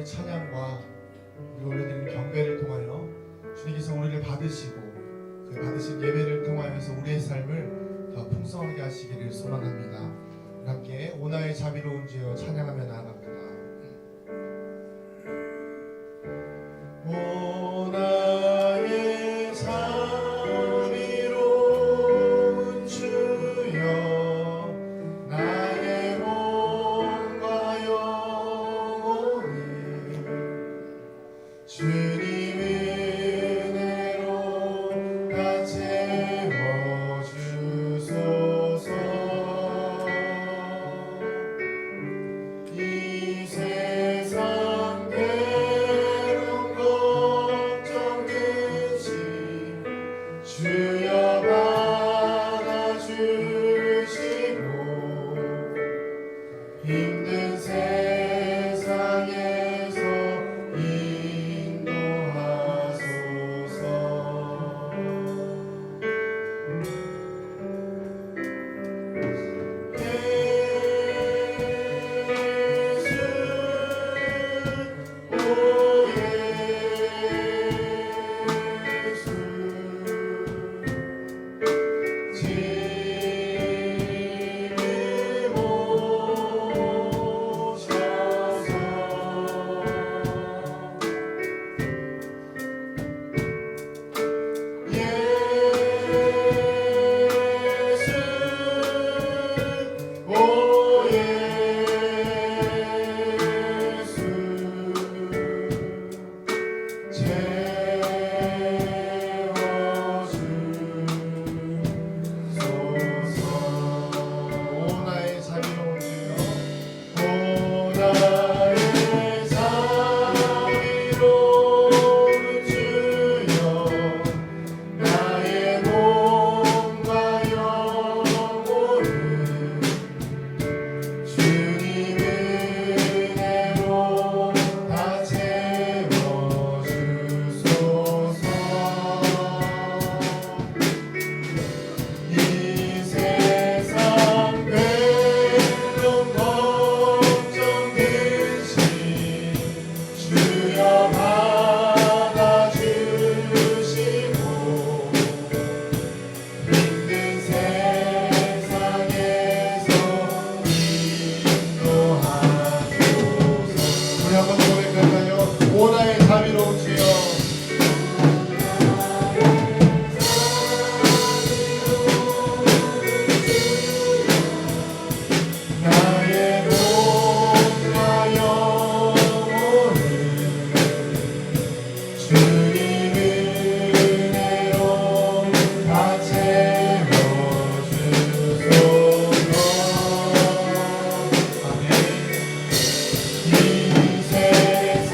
우리의 찬양과 우리가 올려드리는 경배를 통하여 주님께서 우리를 받으시고 그 받으신 예배를 통하여서 우리의 삶을 더 풍성하게 하시기를 소망합니다. 함께 오나의 자비로운 주여 찬양하며 나아갑니다. 오나의 자비로운 주여 나의 몸과 영혼을 주님 은혜로 다 채워주소서. 이 세상 괴로운 걱정 끝이 주여 받아주시고 힘든 세상에서 인도하소서. 오나의 자비로운 주여 나의 몸과 영혼을 주님 은혜로 다 채워주소서. 아멘. 이 세상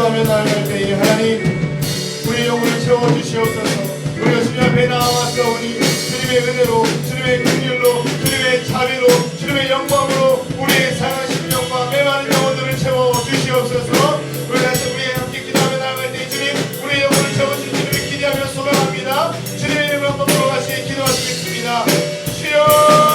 기도하며 나아갈 때에 하나님 우리 영혼을 채워주시옵소서. 우리가 주님 앞에 나와왔사오니 주님의 은혜로, 주님의 긍휼로, 주님의 자비로, 주님의 영광으로 우리의 상한 심령과 메마른 영혼들을 채워주시옵소서. 우리 함께 기도하며 나아갈 때 주님 우리의 영혼을 채워주신 주님을 기대하며 소망합니다. 주님의 이름으로 한번 돌아가시 기도하시겠습니다. 주여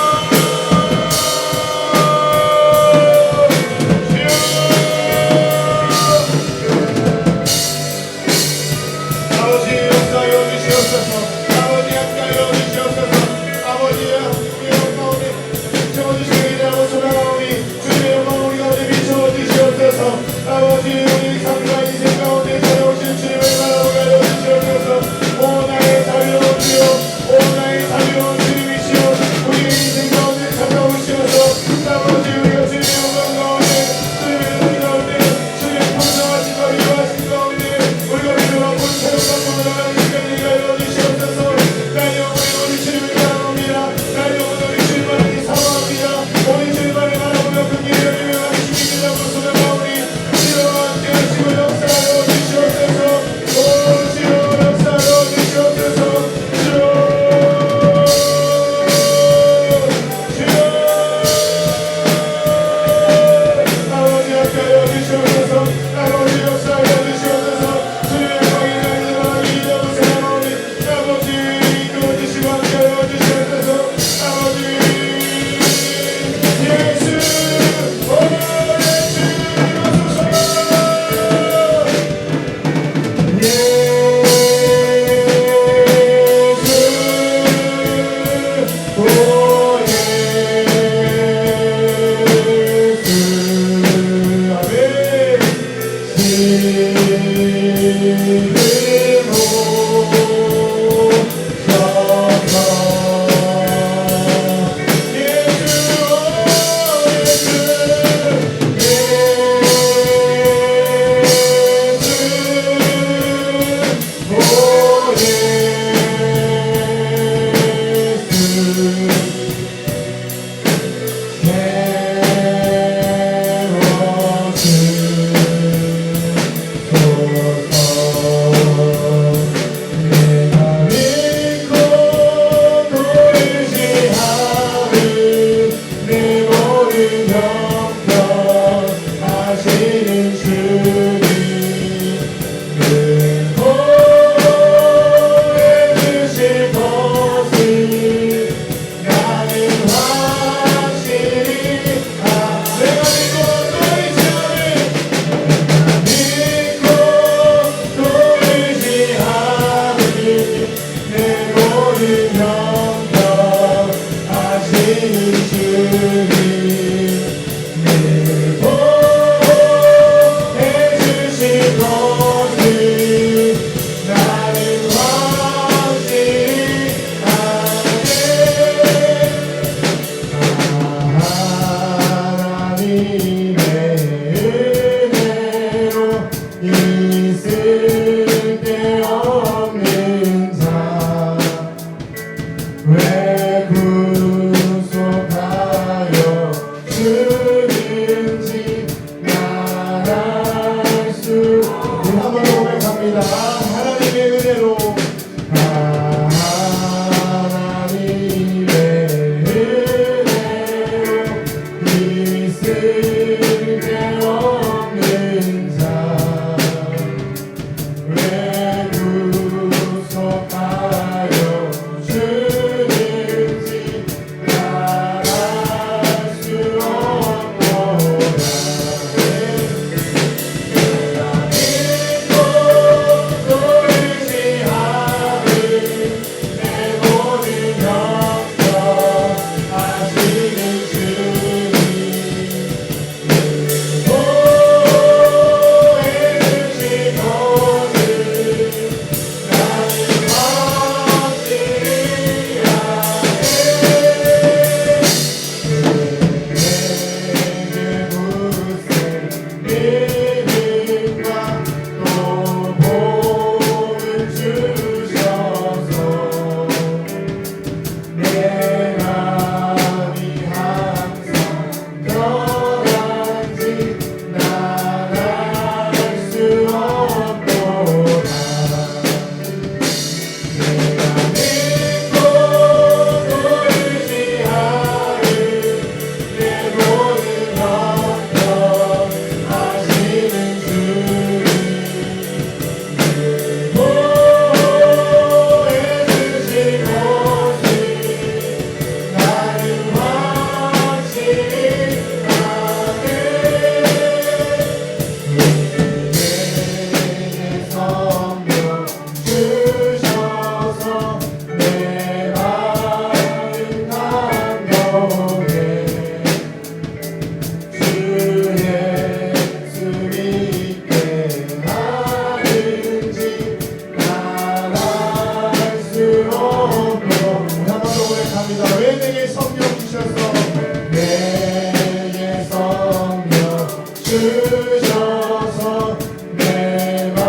주셔서 내 맘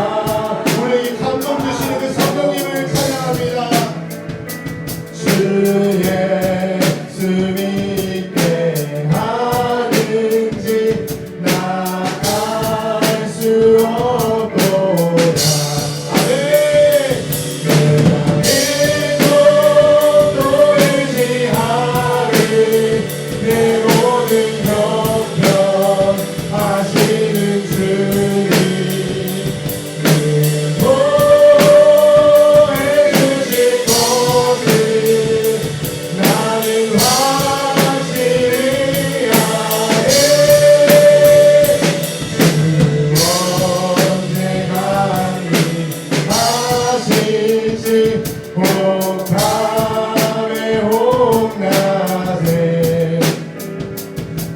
우리 감동 주시는 그 성령님을 찬양합니다. 주 예수 믿게 하는지 나갈 수 없도다. 아멘. 내가 믿고 또 의지하리 내 모든 형편 하시는 주님 보호해 주실 것을 나는 확실히 아네. 언제가 하실지 혹함에 혹낮에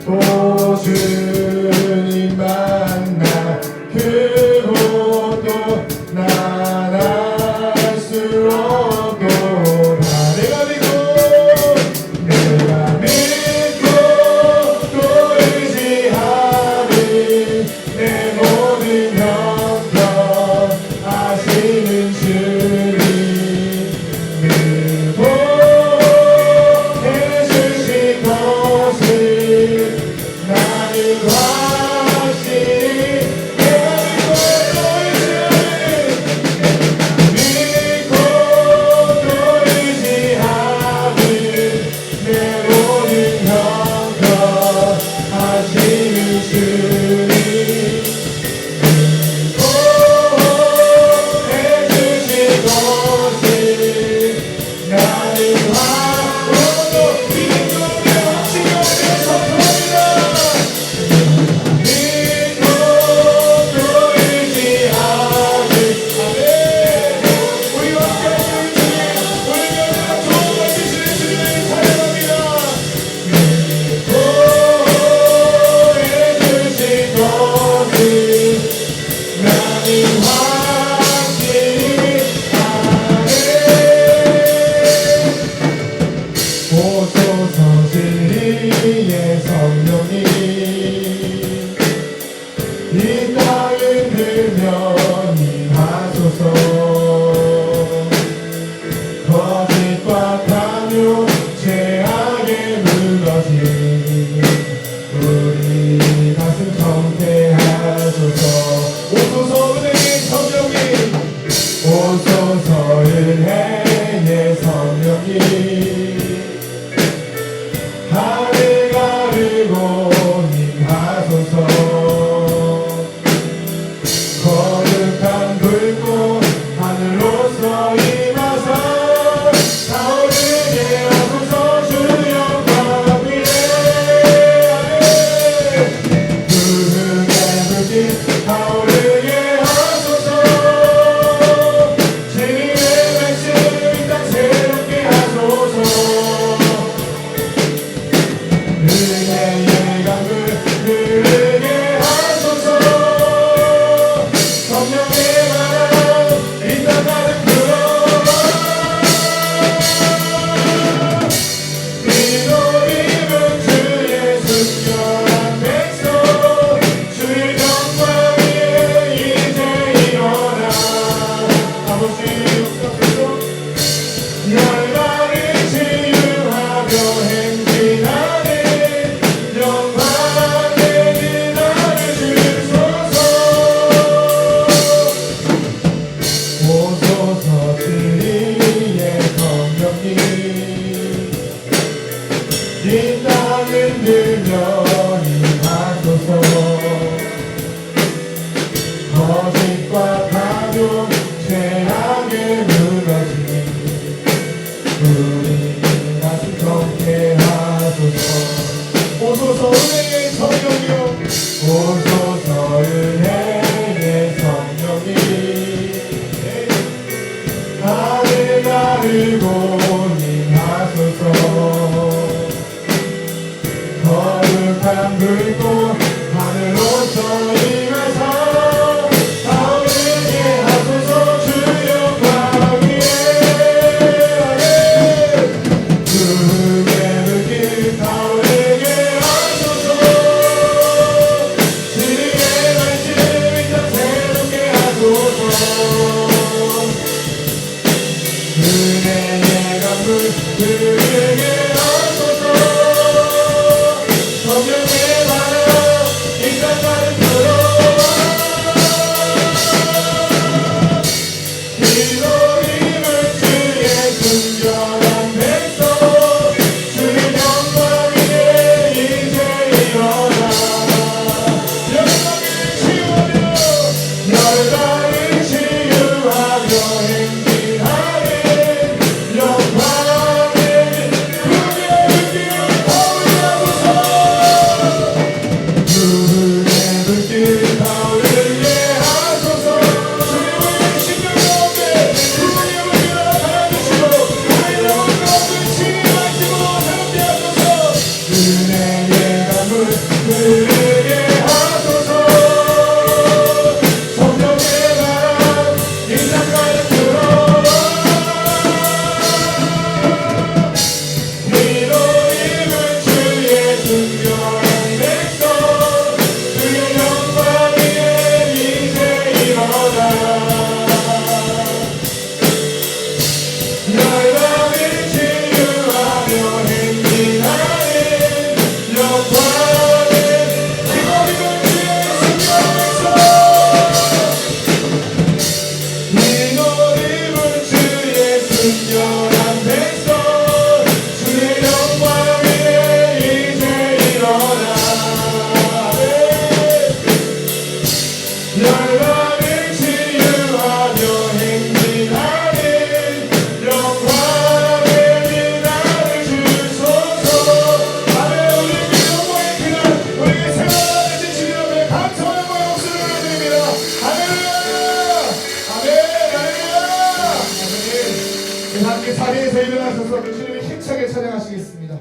또 주님 만나 그곳도 난 알 수 없도다. 내가 믿고 또 의지하리 내 모든 형편 하시는 주님 늘 보호해 주실 것을 나는 확실히 믿고 또 의지하리 내 모든 형편 하시는 주님 보호해 주실 것을 나는 확고도 믿음의 확신이 어디에서 터지나 믿고 또 의지하리. 아멘. 우리와 함께 주님 우리가 좋은 것 주시는 주님을 찬양합니다. 보호해 주실 것을 나는 확실히 아네. 오소서 진리의 성령님 이 땅을 들며 임하소서. 거짓과 강요 죄악에 무너진 우리 가슴 정케하소서. 오소서 은혜의 성령님 오소서 은혜의 성령님 하늘 가르고 임하소서. 거룩한 불꽃 하늘로서 임하사 타오르게 하소서. 주 영광 위에 부흥의 불빛 타오르게 하소서. 주님의 말씀 이 땅 새롭게 하소서. 은혜의 강물 흐르게 하소서. 성령의 바람 이 땅 가득 불어와 기도림은 주의 순결한 백성 주의 영광 위에 이제 일어나 아버지 역사소서. 열방을 치유하며 행진하는 영광의 은혜를 주소서. 오소서 진리의 성령님 이 땅을 들며 임하소서. 거짓과 강요 죄악에 무너진 우리 가슴 정케하소서. 오소서 은혜의 성령이여 오소서 은혜의 성령님 하늘 가르고 임하소서. 거룩한 불꽃 하늘로서 임하사 타오르게 하소서. 주 영광 위에 부흥의 불길 타오르게 하소서. 주님 자리에서 일어나셔서 주님을 힘차게 찬양하시겠습니다.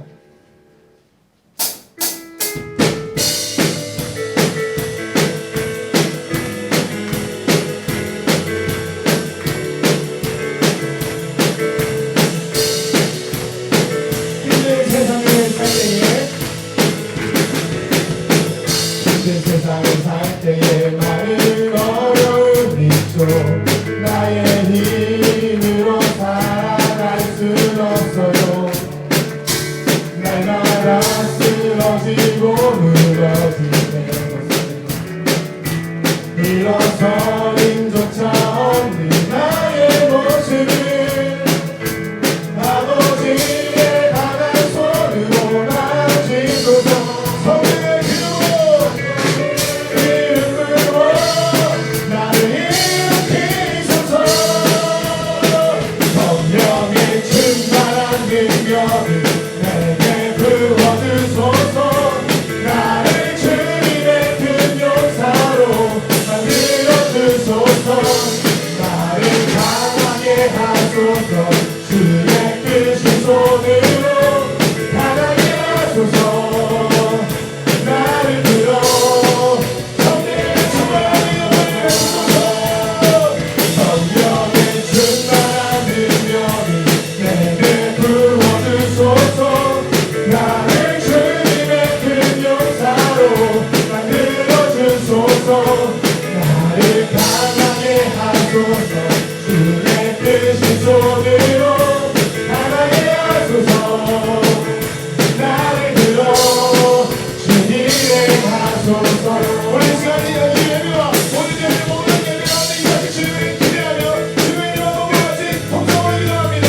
세상을 살 때에 많은 어려움이 있죠. 나의 힘으로 살아갈 순 없어요. 날마다 쓰러지고 무너지는 일어서림조차 없는 나의 모습을 아버지의 강한 손으로 만지소서. 성령의 기름으로 나를 일으키소서. 성령의 충만한 능력을 내게 부어주소서. 나를 주님의 큰 용사로 만들어주소서. 나를 강하게 하소서. 주의 크신 손으로 강하게 하소서. 나를 들어 성령의 충만한 능력을 주소서. 성령의 충만한 능력을 내게 부어주소서. 나를 주님의 큰 용사로 만들어주소서. 나를 강하게 하소서. 주의 크신 손으로 강하게 하소서. 나를 들어 주님의 하소서. 우리 시간이 예배와 모든 예배 모든 예배 가운데 이 같이 주님을 기대하며 주님의 이름으로 우리 같이 동성으로 기도합니다.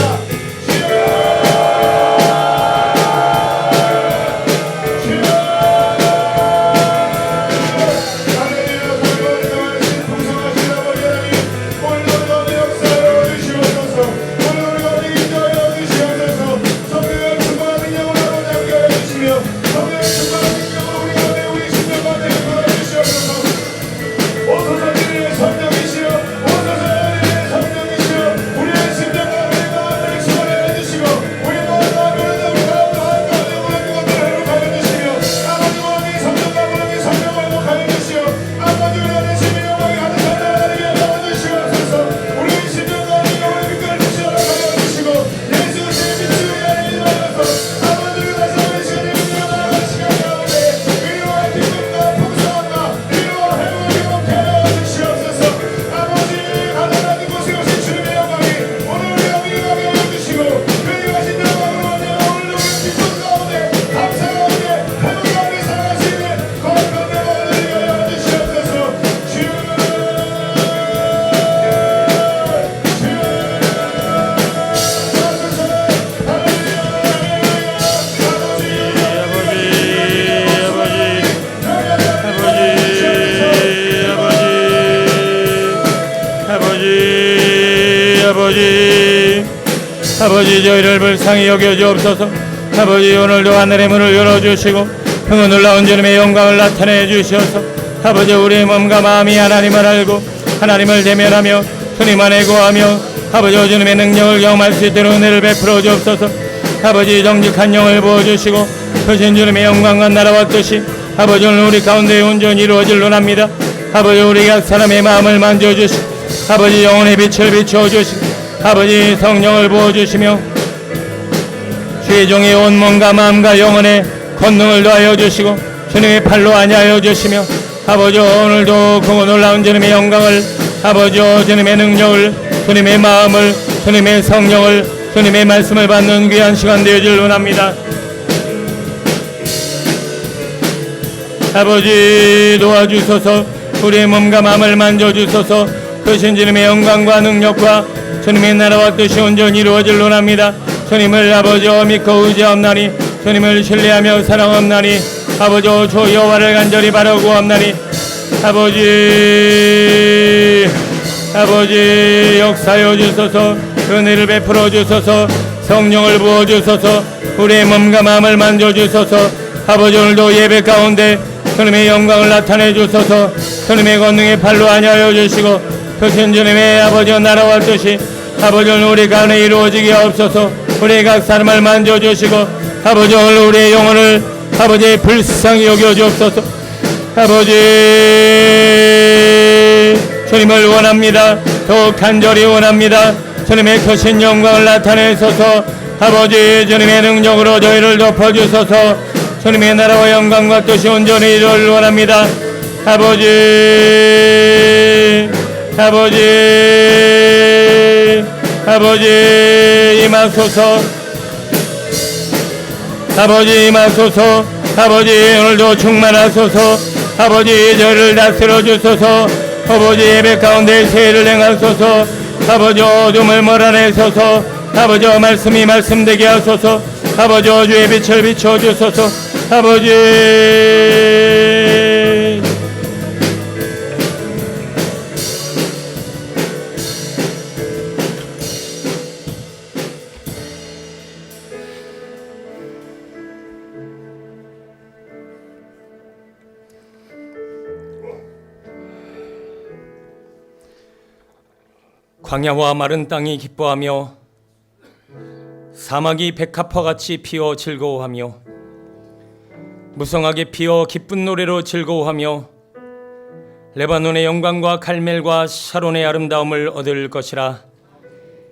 아버지 저희를 불쌍히 여겨주옵소서. 아버지 오늘도 하늘의 문을 열어주시고 흥은 놀라운 주님의 영광을 나타내 주시옵소서. 아버지 우리의 몸과 마음이 하나님을 알고 하나님을 대면하며 주님 안에 거하며 아버지 주님의 능력을 경험할 수 있도록 은혜를 베풀어 주옵소서. 아버지 정직한 영을 부어주시고 크신 주님의 영광과 나라와 뜻이 아버지 오늘 우리 가운데 온전히 이루어질 원합니다. 아버지 우리 각 사람의 마음을 만져주시고 아버지 영혼의 빛을 비추어주시고 아버지 성령을 부어주시며 주의 종의 온 몸과 마음과 영혼의 권능을 더하여 주시고 주님의 팔로 안위하여 주시며 아버지 오늘도 그 놀라운 주님의 영광을 아버지 주님의 능력을 주님의 마음을 주님의 성령을 주님의 말씀을 받는 귀한 시간 되어질 원합니다. 아버지 도와주소서. 우리의 몸과 마음을 만져주소서. 크신 주님의 영광과 능력과 주님의 나라와 뜻이 온전히 이루어질 원합니다. 주님을 아버지 믿고 의지하옵나니 주님을 신뢰하며 사랑하옵나니 아버지 주 여호와를 간절히 바라구하옵나니 아버지 역사하여 주소서. 은혜를 베풀어 주소서. 성령을 부어 주소서. 우리의 몸과 마음을 만져 주소서. 아버지 오늘도 예배 가운데 주님의 영광을 나타내 주소서. 주님의 권능의 팔로 안위하여 주시고 크신 주님의 아버지 나라와 뜻이 아버지 오늘 우리 가운데 이루어지게 하옵소서. 우리 각 사람을 만져주시고 아버지 오늘 우리의 영혼을 아버지 불쌍히 여겨주옵소서. 아버지 주님을 원합니다. 더욱 간절히 원합니다. 주님의 크신 영광을 나타내소서. 아버지 주님의 능력으로 저희를 덮어주소서. 주님의 나라와 영광과 뜻이 온전히 이루어를 원합니다. 아버지 임하소서. 아버지 임하소서. 아버지 오늘도 충만하소서. 아버지 저희를 다스려 주소서. 아버지 예배 가운데 세일을 행하소서. 아버지 어둠을 몰아내소서. 아버지 말씀이 말씀되게 하소서. 아버지 주의 빛을 비춰주소서. 아버지 광야와 마른 땅이 기뻐하며 사막이 백합화같이 피어 즐거워하며 무성하게 피어 기쁜 노래로 즐거워하며 레바논의 영광과 갈멜과 샤론의 아름다움을 얻을 것이라.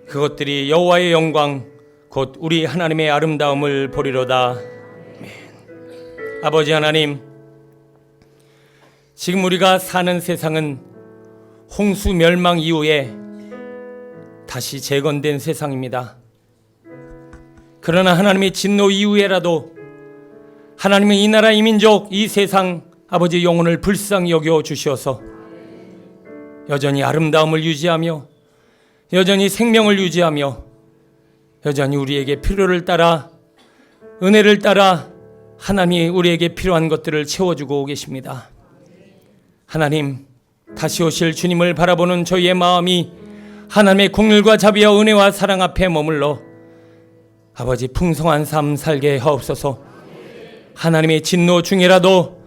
그것들이 여호와의 영광 곧 우리 하나님의 아름다움을 보리로다. 아멘. 아버지 하나님, 지금 우리가 사는 세상은 홍수 멸망 이후에 다시 재건된 세상입니다. 그러나 하나님의 진노 이후에라도 하나님은 이 나라 이 민족 이 세상 아버지 영혼을 불쌍히 여겨 주셔서 여전히 아름다움을 유지하며 여전히 생명을 유지하며 여전히 우리에게 필요를 따라 은혜를 따라 하나님이 우리에게 필요한 것들을 채워주고 계십니다. 하나님, 다시 오실 주님을 바라보는 저희의 마음이 하나님의 긍휼과 자비와 은혜와 사랑 앞에 머물러 아버지 풍성한 삶 살게 하옵소서. 하나님의 진노 중이라도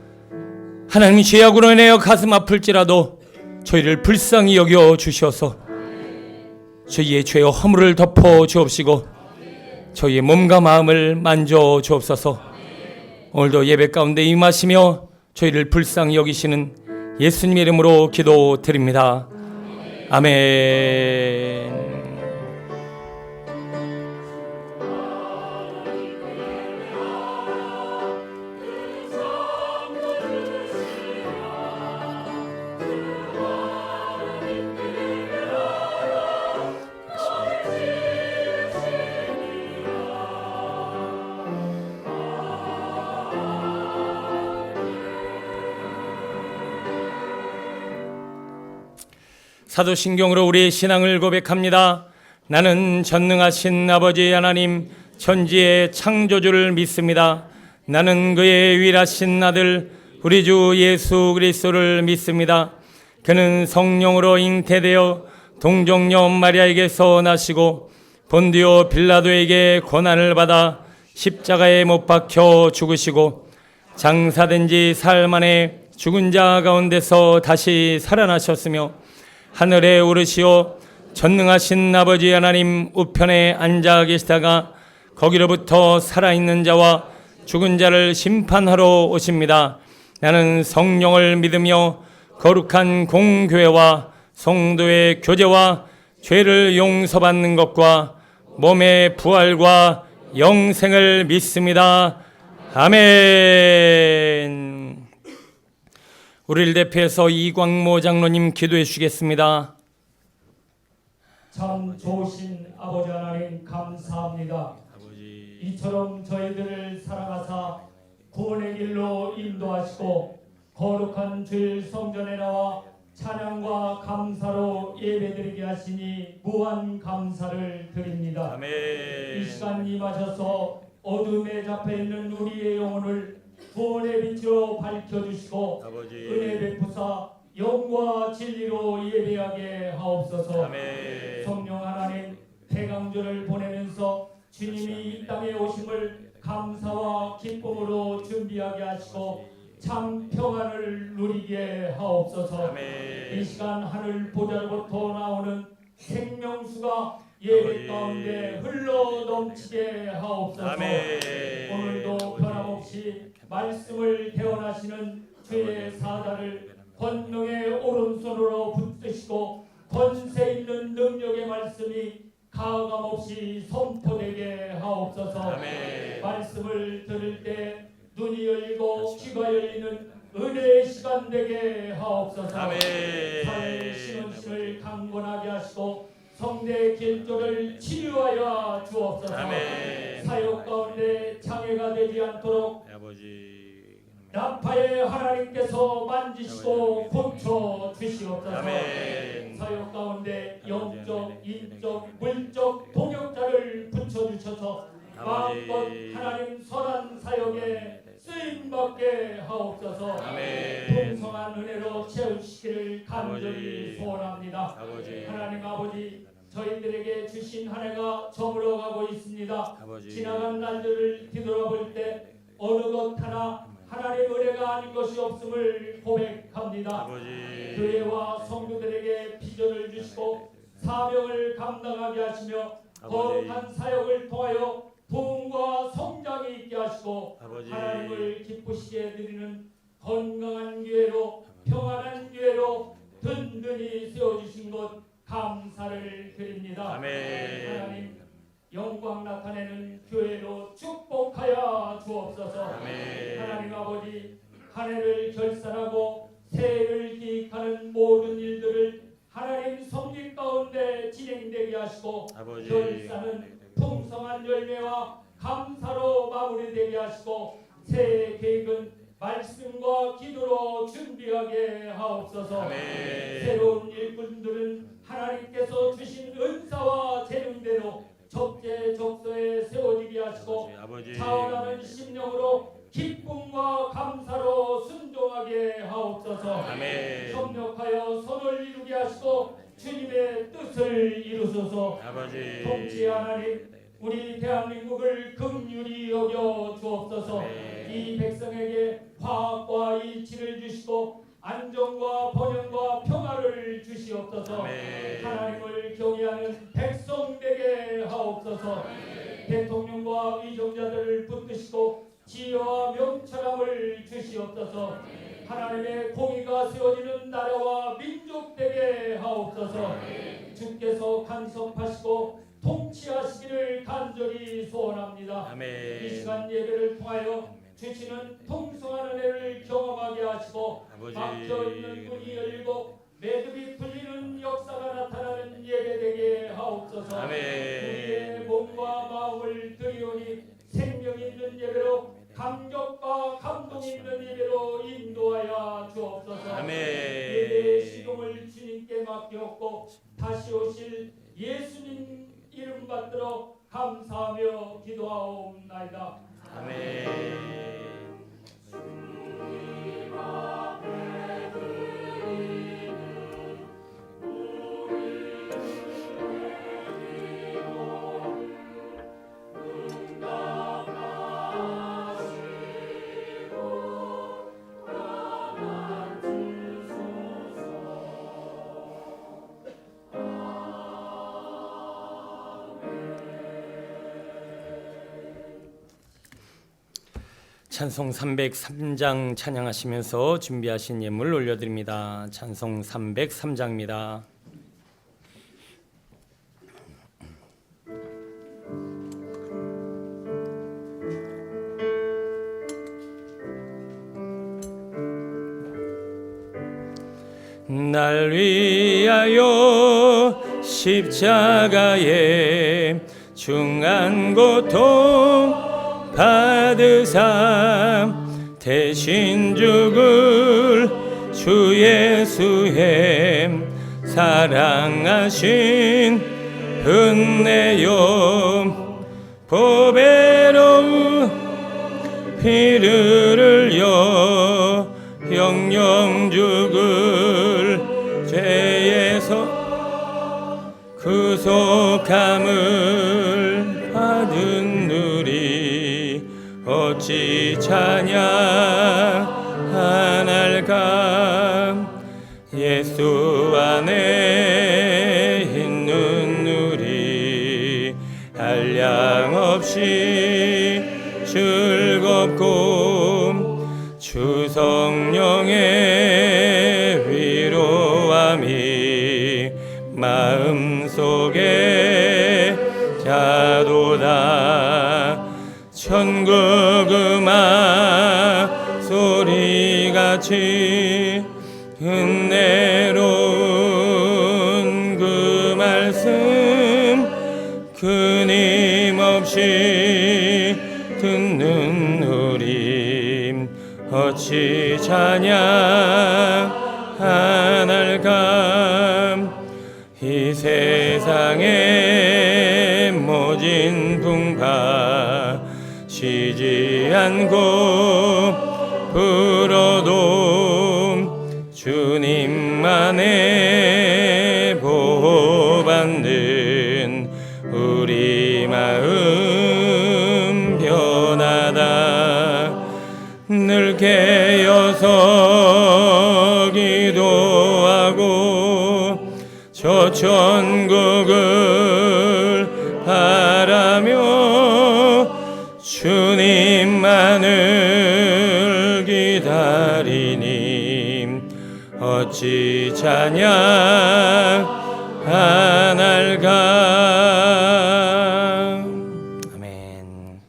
하나님이 죄악으로 인하여 가슴 아플지라도 저희를 불쌍히 여겨 주셔서 저희의 죄와 허물을 덮어 주옵시고 저희의 몸과 마음을 만져 주옵소서. 오늘도 예배 가운데 임하시며 저희를 불쌍히 여기시는 예수님의 이름으로 기도드립니다. 아멘. 사도신경으로 우리의 신앙을 고백합니다. 나는 전능하신 아버지 하나님 천지의 창조주를 믿습니다. 나는 그의 유일하신 아들 우리 주 예수 그리스도를 믿습니다. 그는 성령으로 잉태되어 동정녀 마리아에게서 나시고 본디오 빌라도에게 고난을 받아 십자가에 못 박혀 죽으시고 장사된 지 사흘 만에 죽은 자 가운데서 다시 살아나셨으며 하늘에 오르시어 전능하신 아버지 하나님 우편에 앉아 계시다가 거기로부터 살아있는 자와 죽은 자를 심판하러 오십니다. 나는 성령을 믿으며 거룩한 공교회와 성도의 교제와 죄를 용서받는 것과 몸의 부활과 영생을 믿습니다. 아멘. 우리를 대표해서 이광모 장로님 기도해 주시겠습니다. 참 좋으신 아버지 하나님 감사합니다. 이처럼 저희들을 사랑하사 구원의 길로 인도하시고 거룩한 주일 성전에 나와 찬양과 감사로 예배드리게 하시니 무한 감사를 드립니다. 아멘. 이 시간 임하셔서 어둠에 잡혀있는 우리의 영혼을 구원의 빛으로 밝혀주시고 아버지. 은혜 베푸사 영과 진리로 예배하게 하옵소서. 아멘. 성령 하나님 대강조를 보내면서 주님이 이 땅에 오심을 감사와 기쁨으로 준비하게 하시고 참 평안을 누리게 하옵소서. 아멘. 이 시간 하늘 보좌로부터 나오는 생명수가 예배 가운데 흘러 넘치게 하옵소서. 아멘. 오늘도 변함없이 말씀을 대언하시는 주의 사자를 권능의 오른손으로 붙드시고 권세 있는 능력의 말씀이 가감없이 선포되게 하옵소서. 아멘. 말씀을 들을 때 눈이 열리고 귀가 열리는 은혜의 시간 되게 하옵소서. 아멘. 사회 신원심을 강건하게 하시고 성대 길조를 치유하여 주옵소서. 아멘. 사역 가운데 장애가 되지 않도록 아버지. 나파의 하나님께서 만지시고 고쳐 주시옵소서. 아멘. 사역 가운데 영적, 인적, 물적 동역자를 붙여주셔서 마음껏 하나님 선한 사역에 쓰임받게 하옵소서. 아멘. 풍성한 은혜로 채우시기를 간절히 소원합니다. 아버지. 하나님 아버지, 저희들에게 주신 한 해가 저물어가고 있습니다. 아버지. 지나간 날들을 뒤돌아볼 때 어느 것 하나 하나님 은혜가 아닌 것이 없음을 고백합니다. 아버지. 교회와 성도들에게 비전을 주시고 사명을 감당하게 하시며 거룩한 사역을 통하여 부흥과 성장이 있게 하시고 아버지. 하나님을 기쁘시게 드리는 건강한 교회로 평안한 교회로 든든히 세워주신 것 감사를 드립니다. 아멘. 하나님 영광 나타내는 교회로 축복하여 주옵소서. 아멘. 하나님 아버지, 한 해를 결산하고 새해를 기획하는 모든 일들을 하나님 성립 가운데 진행되게 하시고 아버지. 결산은 풍성한 열매와 감사로 마무리되게 하시고 새해 계획은 말씀과 기도로 준비하게 하옵소서. 아멘. 새로운 일꾼들은 하나님께서 주신 은사와 재능대로 적재적소에 세워지게 하시고 아버지. 자원하는 심령으로 기쁨과 감사로 순종하게 하옵소서. 아멘. 협력하여 선을 이루게 하시고 주님의 뜻을 이루소서. 아버지. 통치 하나님, 우리 대한민국을 긍휼히 여겨 주옵소서. 아멘. 이 백성에게 화합과 일치를 주시고 안정과 번영과 평화를 주시옵소서. 아멘. 하나님을 경외하는 백성 되게 하옵소서. 대통령과 위정자들을 붙드시고 지혜와 명철함을 주시옵소서. 하나님의 공의가 세워지는 나라와 민족 되게 하옵소서. 주께서 간섭하시고 통치하시기를 간절히 소원합니다. 아멘. 이 시간 예배를 통하여 주시는 풍성한 은혜를 경험하게 하시고 아버지. 막혀있는 문이 열리고 매듭이 풀리는 역사가 나타나는 예배되게 하옵소서. 아멘. 우리의 몸과 마음을 드리오니 생명 있는 예배로 감격과 감동 있는 예배로 인도하여 주옵소서. 아멘. 예배의 시동을 주님께 맡겼고 다시 오실 예수님 이름 받들어 감사하며 기도하옵나이다. 아멘. 찬송 303장 찬양하시면서 준비하신 예물 올려드립니다. 찬송 303장입니다. 날 위하여 십자가에 중한 고통 받으사 대신 죽을 주 예수의 사랑하신 은혜요 보배로운 피를 흘려 영영 죽을 죄에서 구속함을 받은 누리 어찌 찬양하날까 예수 안에 있는 누리 끊임없이 즐겁고 주 성령의 위로함이 마음속에 자도다. 천국 음악 소리같이 은혜로운 그 말씀 끊임없이 듣는 우리 어찌 찬양하날까. 이 세상의 모진 풍파 쉬지 않고 불어도 주님만의 보호받는 우리 마음 변하다. 늘 깨어서 기도하고 저 천국을 바라며 주님만을 기다리니 어찌 찬양하날까. 아멘.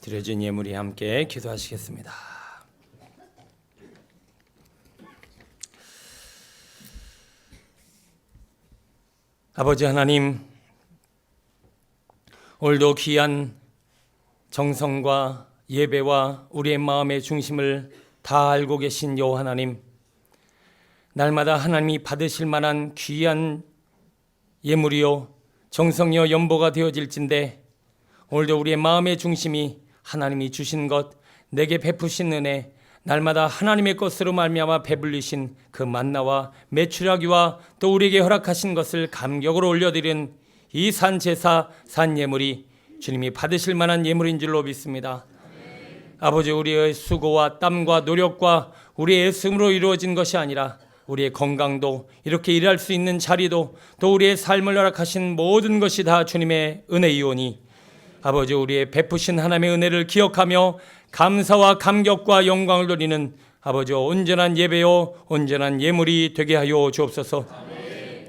드려진 예물이 함께 기도하시겠습니다. 아버지 하나님, 오늘도 귀한 정성과 예배와 우리의 마음의 중심을 다 알고 계신 여호와 하나님, 날마다 하나님이 받으실 만한 귀한 예물이요 정성이요 연보가 되어질진데, 오늘도 우리의 마음의 중심이 하나님이 주신 것, 내게 베푸신 은혜, 날마다 하나님의 것으로 말미암아 배불리신 그 만나와 메추라기와 또 우리에게 허락하신 것을 감격으로 올려드린 이 산제사 산예물이 주님이 받으실 만한 예물인 줄로 믿습니다. 아버지, 우리의 수고와 땀과 노력과 우리의 애씀으로 이루어진 것이 아니라 우리의 건강도, 이렇게 일할 수 있는 자리도, 또 우리의 삶을 허락하신 모든 것이 다 주님의 은혜이오니 아버지, 우리의 베푸신 하나님의 은혜를 기억하며 감사와 감격과 영광을 돌리는 아버지 온전한 예배요 온전한 예물이 되게 하여 주옵소서.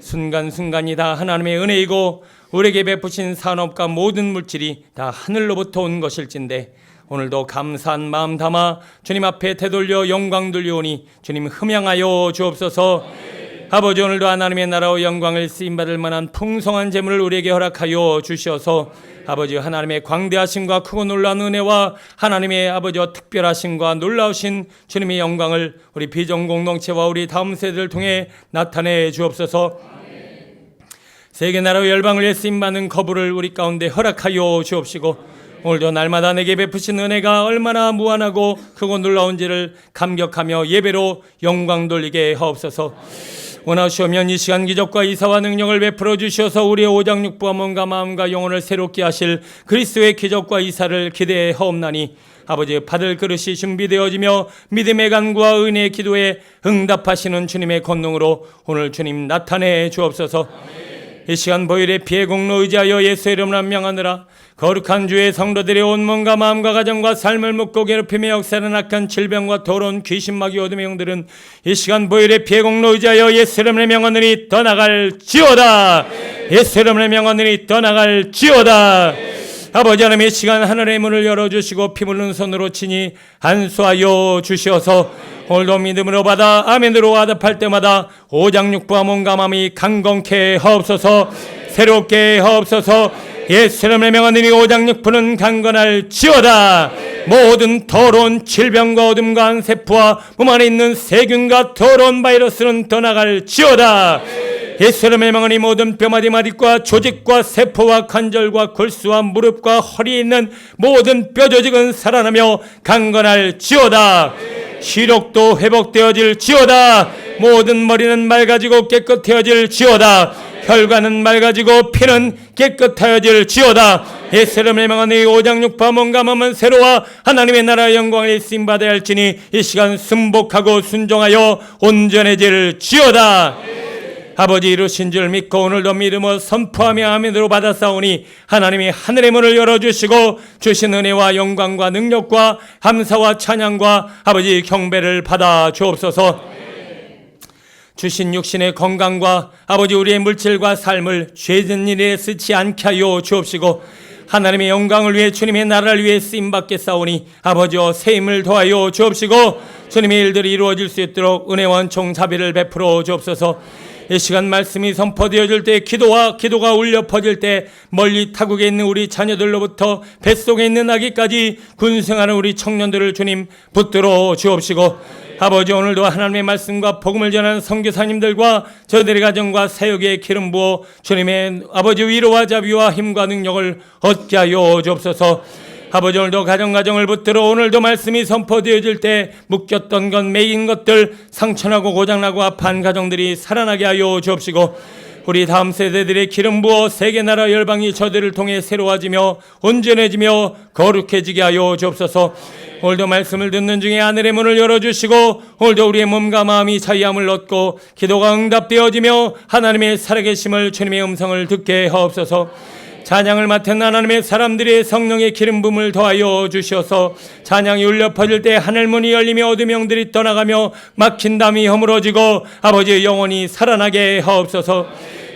순간순간이 다 하나님의 은혜이고 우리에게 베푸신 산업과 모든 물질이 다 하늘로부터 온 것일진데, 오늘도 감사한 마음 담아 주님 앞에 되돌려 영광 돌려오니 주님 흠양하여 주옵소서. 아버지, 오늘도 하나님의 나라와 영광을 쓰임받을 만한 풍성한 재물을 우리에게 허락하여 주시어서 아버지 하나님의 광대하심과 크고 놀라운 은혜와 하나님의 아버지와 특별하심과 놀라우신 주님의 영광을 우리 비전 공동체와 우리 다음 세대를 통해 나타내 주옵소서. 세계 나라와 열방을 위해 쓰임받는 거부를 우리 가운데 허락하여 주옵시고, 오늘도 날마다 내게 베푸신 은혜가 얼마나 무한하고 크고 놀라운지를 감격하며 예배로 영광 돌리게 하옵소서. 원하시오면 이 시간 기적과 이사와 능력을 베풀어 주셔서 우리의 오장육부와 몸과 마음과 영혼을 새롭게 하실 그리스도의 기적과 이사를 기대하옵나니 아버지, 받을 그릇이 준비되어지며 믿음의 간구와 은혜의 기도에 응답하시는 주님의 권능으로 오늘 주님 나타내 주옵소서. 이 시간 보혈의 피의 공로 의지하여 예수의 이름을 명하느라 거룩한 주의 성도들의 온 몸과 마음과 가정과 삶을 묻고 괴롭히며 역사는 악한 질병과 더러운 귀신마귀 어둠의 영들은 이 시간 보혈의 피의 공로 의지하여 예수 이름을 명하느니 떠나갈지어다. 예수 이름을 명하느니 떠나갈지어다. 아버지 하나님, 이 시간 하늘의 문을 열어주시고 피 묻는 손으로 친히 안수하여 주시어서 오늘도 믿음으로 받아 아멘으로 화답할 때마다 오장육부와 몸과 마음이 강건케 하옵소서. 새롭게 하옵소서. 예수 이름을 명하느니 오장육부는 강건할지어다. 모든 더러운 질병과 어둠과 안세포와 몸 안에 있는 세균과 더러운 바이러스는 떠나갈지어다. 예수 이름을 명하니 모든 뼈마디 마디과 조직과 세포와 관절과 골수와 무릎과 허리에 있는 모든 뼈조직은 살아나며 강건할지어다. 시력도 회복되어질지어다. 모든 머리는 맑아지고 깨끗해질지어다. 혈관은 맑아지고 피는 깨끗하여질지어다. 예수 이름을 명하니 오장육부와 몸과 마음은 새로와 하나님의 나라의 영광을 쓰임받아야 할지니 이 시간 순복하고 순종하여 온전해질지어다. 아버지 이루신 줄 믿고 오늘도 믿음으로 선포하며 아멘으로 받았사오니 하나님이 하늘의 문을 열어주시고 주신 은혜와 영광과 능력과 감사와 찬양과 아버지 경배를 받아 주옵소서. 주신 육신의 건강과 아버지 우리의 물질과 삶을 죄진 일에 쓰지 않게 하여 주옵시고 하나님의 영광을 위해 주님의 나라를 위해 쓰임받게 싸우니 아버지여 새 힘을 더하여 주옵시고 주님의 일들이 이루어질 수 있도록 은혜와 은총 자비를 베풀어 주옵소서. 이 시간 말씀이 선포되어질 때 기도가 울려 퍼질 때 멀리 타국에 있는 우리 자녀들로부터 뱃속에 있는 아기까지 군생하는 우리 청년들을 주님 붙들어 주옵시고 아버지 오늘도 하나님의 말씀과 복음을 전하는 선교사님들과 저들의 가정과 사역에 기름 부어 주님의 아버지 위로와 자비와 힘과 능력을 얻게 하여 주옵소서. 아버지 오늘도 가정을 붙들어 오늘도 말씀이 선포되어질 때 묶였던 것 매인 것들 상처나고 고장나고 아파한 가정들이 살아나게 하여 주옵시고 우리 다음 세대들의 기름 부어 세계 나라 열방이 저들을 통해 새로워지며 온전해지며 거룩해지게 하여 주옵소서. 오늘도 말씀을 듣는 중에 하늘의 문을 열어주시고 오늘도 우리의 몸과 마음이 자유함을 얻고 기도가 응답되어지며 하나님의 살아계심을 주님의 음성을 듣게 하옵소서. 찬양을 맡은 하나님의 사람들의 성령의 기름 부음을 더하여 주셔서 찬양이 울려 퍼질 때 하늘문이 열리며 어둠 영들이 떠나가며 막힌 담이 허물어지고 아버지의 영혼이 살아나게 하옵소서.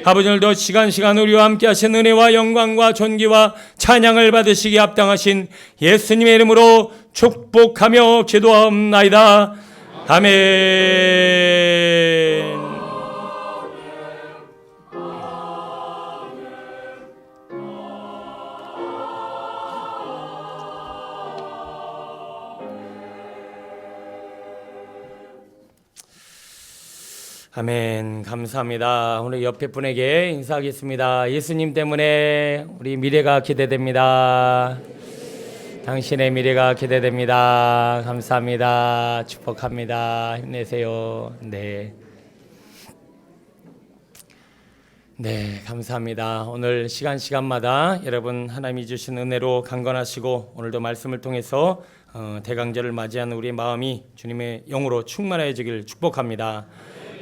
아버지 오늘도 시간 우리와 함께 하신 은혜와 영광과 존귀와 찬양을 받으시기 합당하신 예수님의 이름으로 축복하며 기도하옵나이다. 아멘. 아멘. 감사합니다. 오늘 옆에 분에게 인사하겠습니다. 예수님 때문에 우리 미래가 기대됩니다. 당신의 미래가 기대됩니다. 감사합니다. 축복합니다. 힘내세요. 네, 감사합니다. 오늘 시간마다 여러분 하나님이 주신 은혜로 강건하시고 오늘도 말씀을 통해서 대강절을 맞이하는 우리의 마음이 주님의 영으로 충만해지길 축복합니다.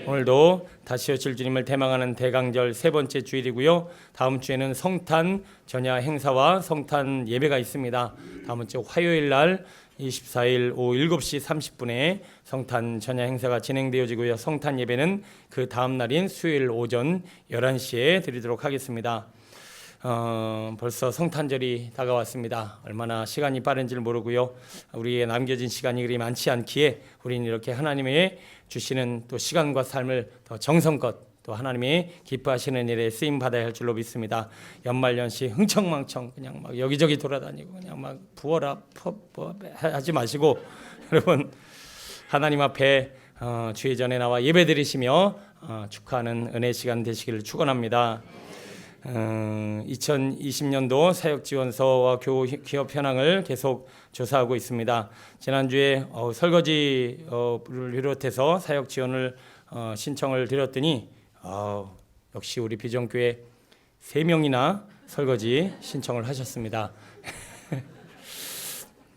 오늘도 다시 오실 주님을 대망하는 대강절 세 번째 주일이고요. 다음 주에는 성탄 전야 행사와 성탄 예배가 있습니다. 다음 주 화요일 날 24일 오후 7시 30분에 성탄 전야 행사가 진행되어지고요. 성탄 예배는 그 다음 날인 수요일 오전 11시에 드리도록 하겠습니다. 벌써 성탄절이 다가왔습니다. 얼마나 시간이 빠른지를 모르고요. 우리의 남겨진 시간이 그리 많지 않기에 우리는 이렇게 하나님의 주시는 또 시간과 삶을 더 정성껏 또 하나님이 기뻐하시는 일에 쓰임 받아야 할 줄로 믿습니다. 연말연시 흥청망청 그냥 막 여기저기 돌아다니고 그냥 막 부어라 하지 마시고 여러분 하나님 앞에 주의 전에 나와 예배드리시며 축하하는 은혜 시간 되시기를 축원합니다. 2020년도 사역지원서와 기업 현황을 계속 조사하고 있습니다. 지난주에 설거지를 비롯해서 사역 지원을 신청을 드렸더니 역시 우리 비전교회 3명이나 설거지 신청을 하셨습니다.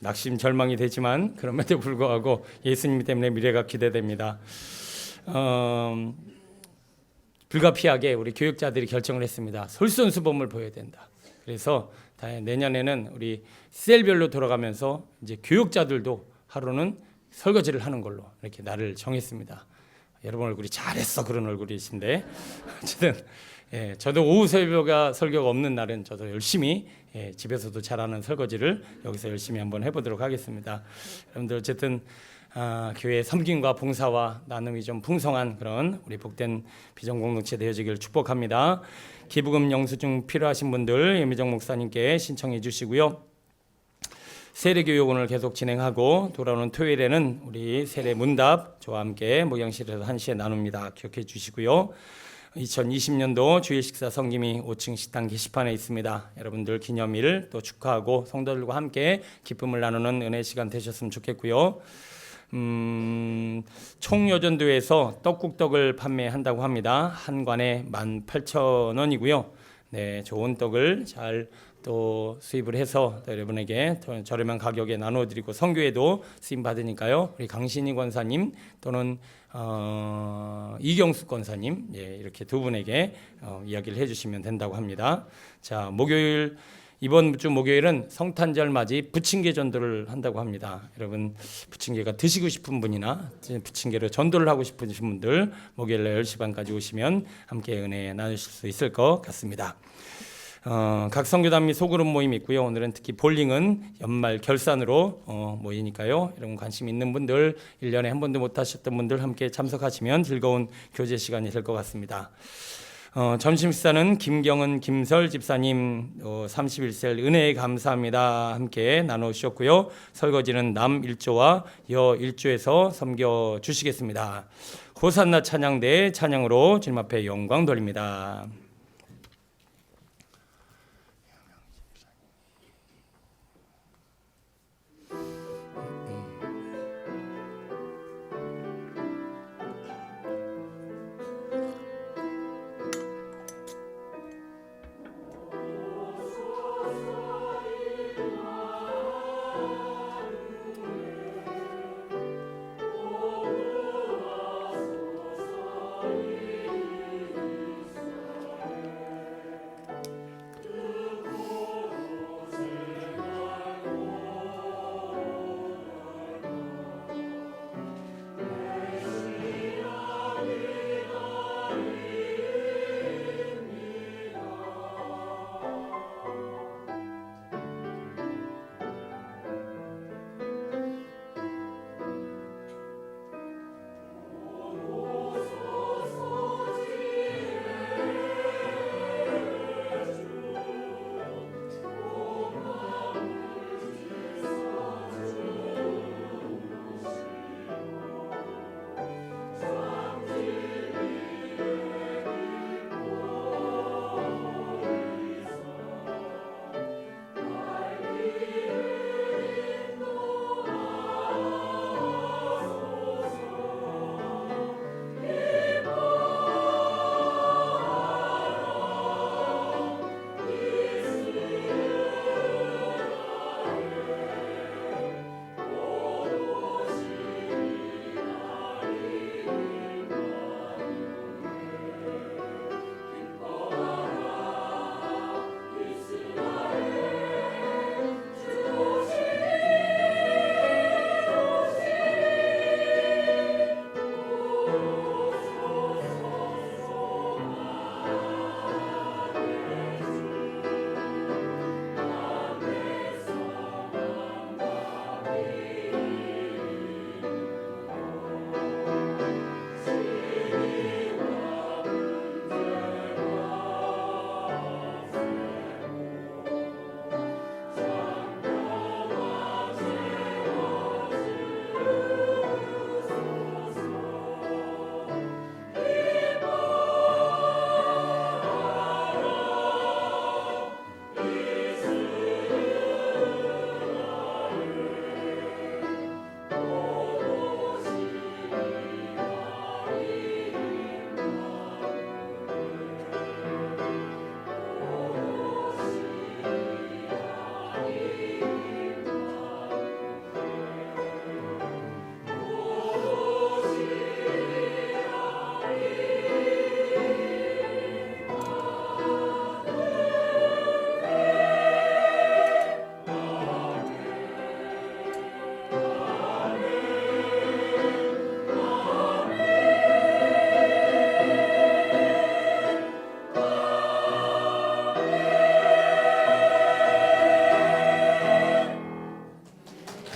낙심 절망이 되지만 그럼에도 불구하고 예수님 때문에 미래가 기대됩니다. 불가피하게 우리 교육자들이 결정을 했습니다. 솔선수범을 보여야 된다. 그래서 내년에는 우리 셀별로 돌아가면서 이제 교육자들도 하루는 설거지를 하는 걸로 이렇게 날을 정했습니다. 여러분 얼굴이 잘했어 그런 얼굴이신데 어쨌든 저도 오후 설교가 없는 날은 저도 열심히 집에서도 잘하는 설거지를 여기서 열심히 한번 해보도록 하겠습니다. 여러분들 어쨌든 교회 섬김과 봉사와 나눔이 좀 풍성한 그런 우리 복된 비전공동체 되어지길 축복합니다. 기부금 영수증 필요하신 분들 예미정 목사님께 신청해 주시고요. 세례교육 오늘 계속 진행하고 돌아오는 토요일에는 우리 세례 문답 저와 함께 목양실에서 1시에 나눕니다. 기억해 주시고요. 2020년도 주일 식사 섬김이 5층 식당 게시판에 있습니다. 여러분들 기념일 또 축하하고 성도들과 함께 기쁨을 나누는 은혜 시간 되셨으면 좋겠고요. 총여전도에서 떡국떡을 판매한다고 합니다. 한 관에 18,000원이고요. 네, 좋은 떡을 잘 또 수입을 해서 또 여러분에게 더 저렴한 가격에 나눠드리고 선교에도 쓰임 받으니까요. 우리 강신희 권사님 또는 이경숙 권사님, 이렇게 두 분에게 이야기를 해주시면 된다고 합니다. 자, 목요일 이번 주 목요일은 성탄절 맞이 부침개 전도를 한다고 합니다. 여러분 부침개가 드시고 싶은 분이나 부침개로 전도를 하고 싶으신 분들 목요일 날 10시 반까지 오시면 함께 은혜 나누실 수 있을 것 같습니다. 각 선교단 및 소그룹 모임 있고요. 오늘은 특히 볼링은 연말 결산으로 모이니까요. 여러분 관심 있는 분들 1년에 한 번도 못 하셨던 분들 함께 참석하시면 즐거운 교제 시간이 될 것 같습니다. 점심 식사는 김경은 김설 집사님 31셀 은혜에 감사합니다 함께 나누셨고요. 설거지는 남 1조와 여 1조에서 섬겨 주시겠습니다. 호산나 찬양대 찬양으로 주님 앞에 영광 돌립니다.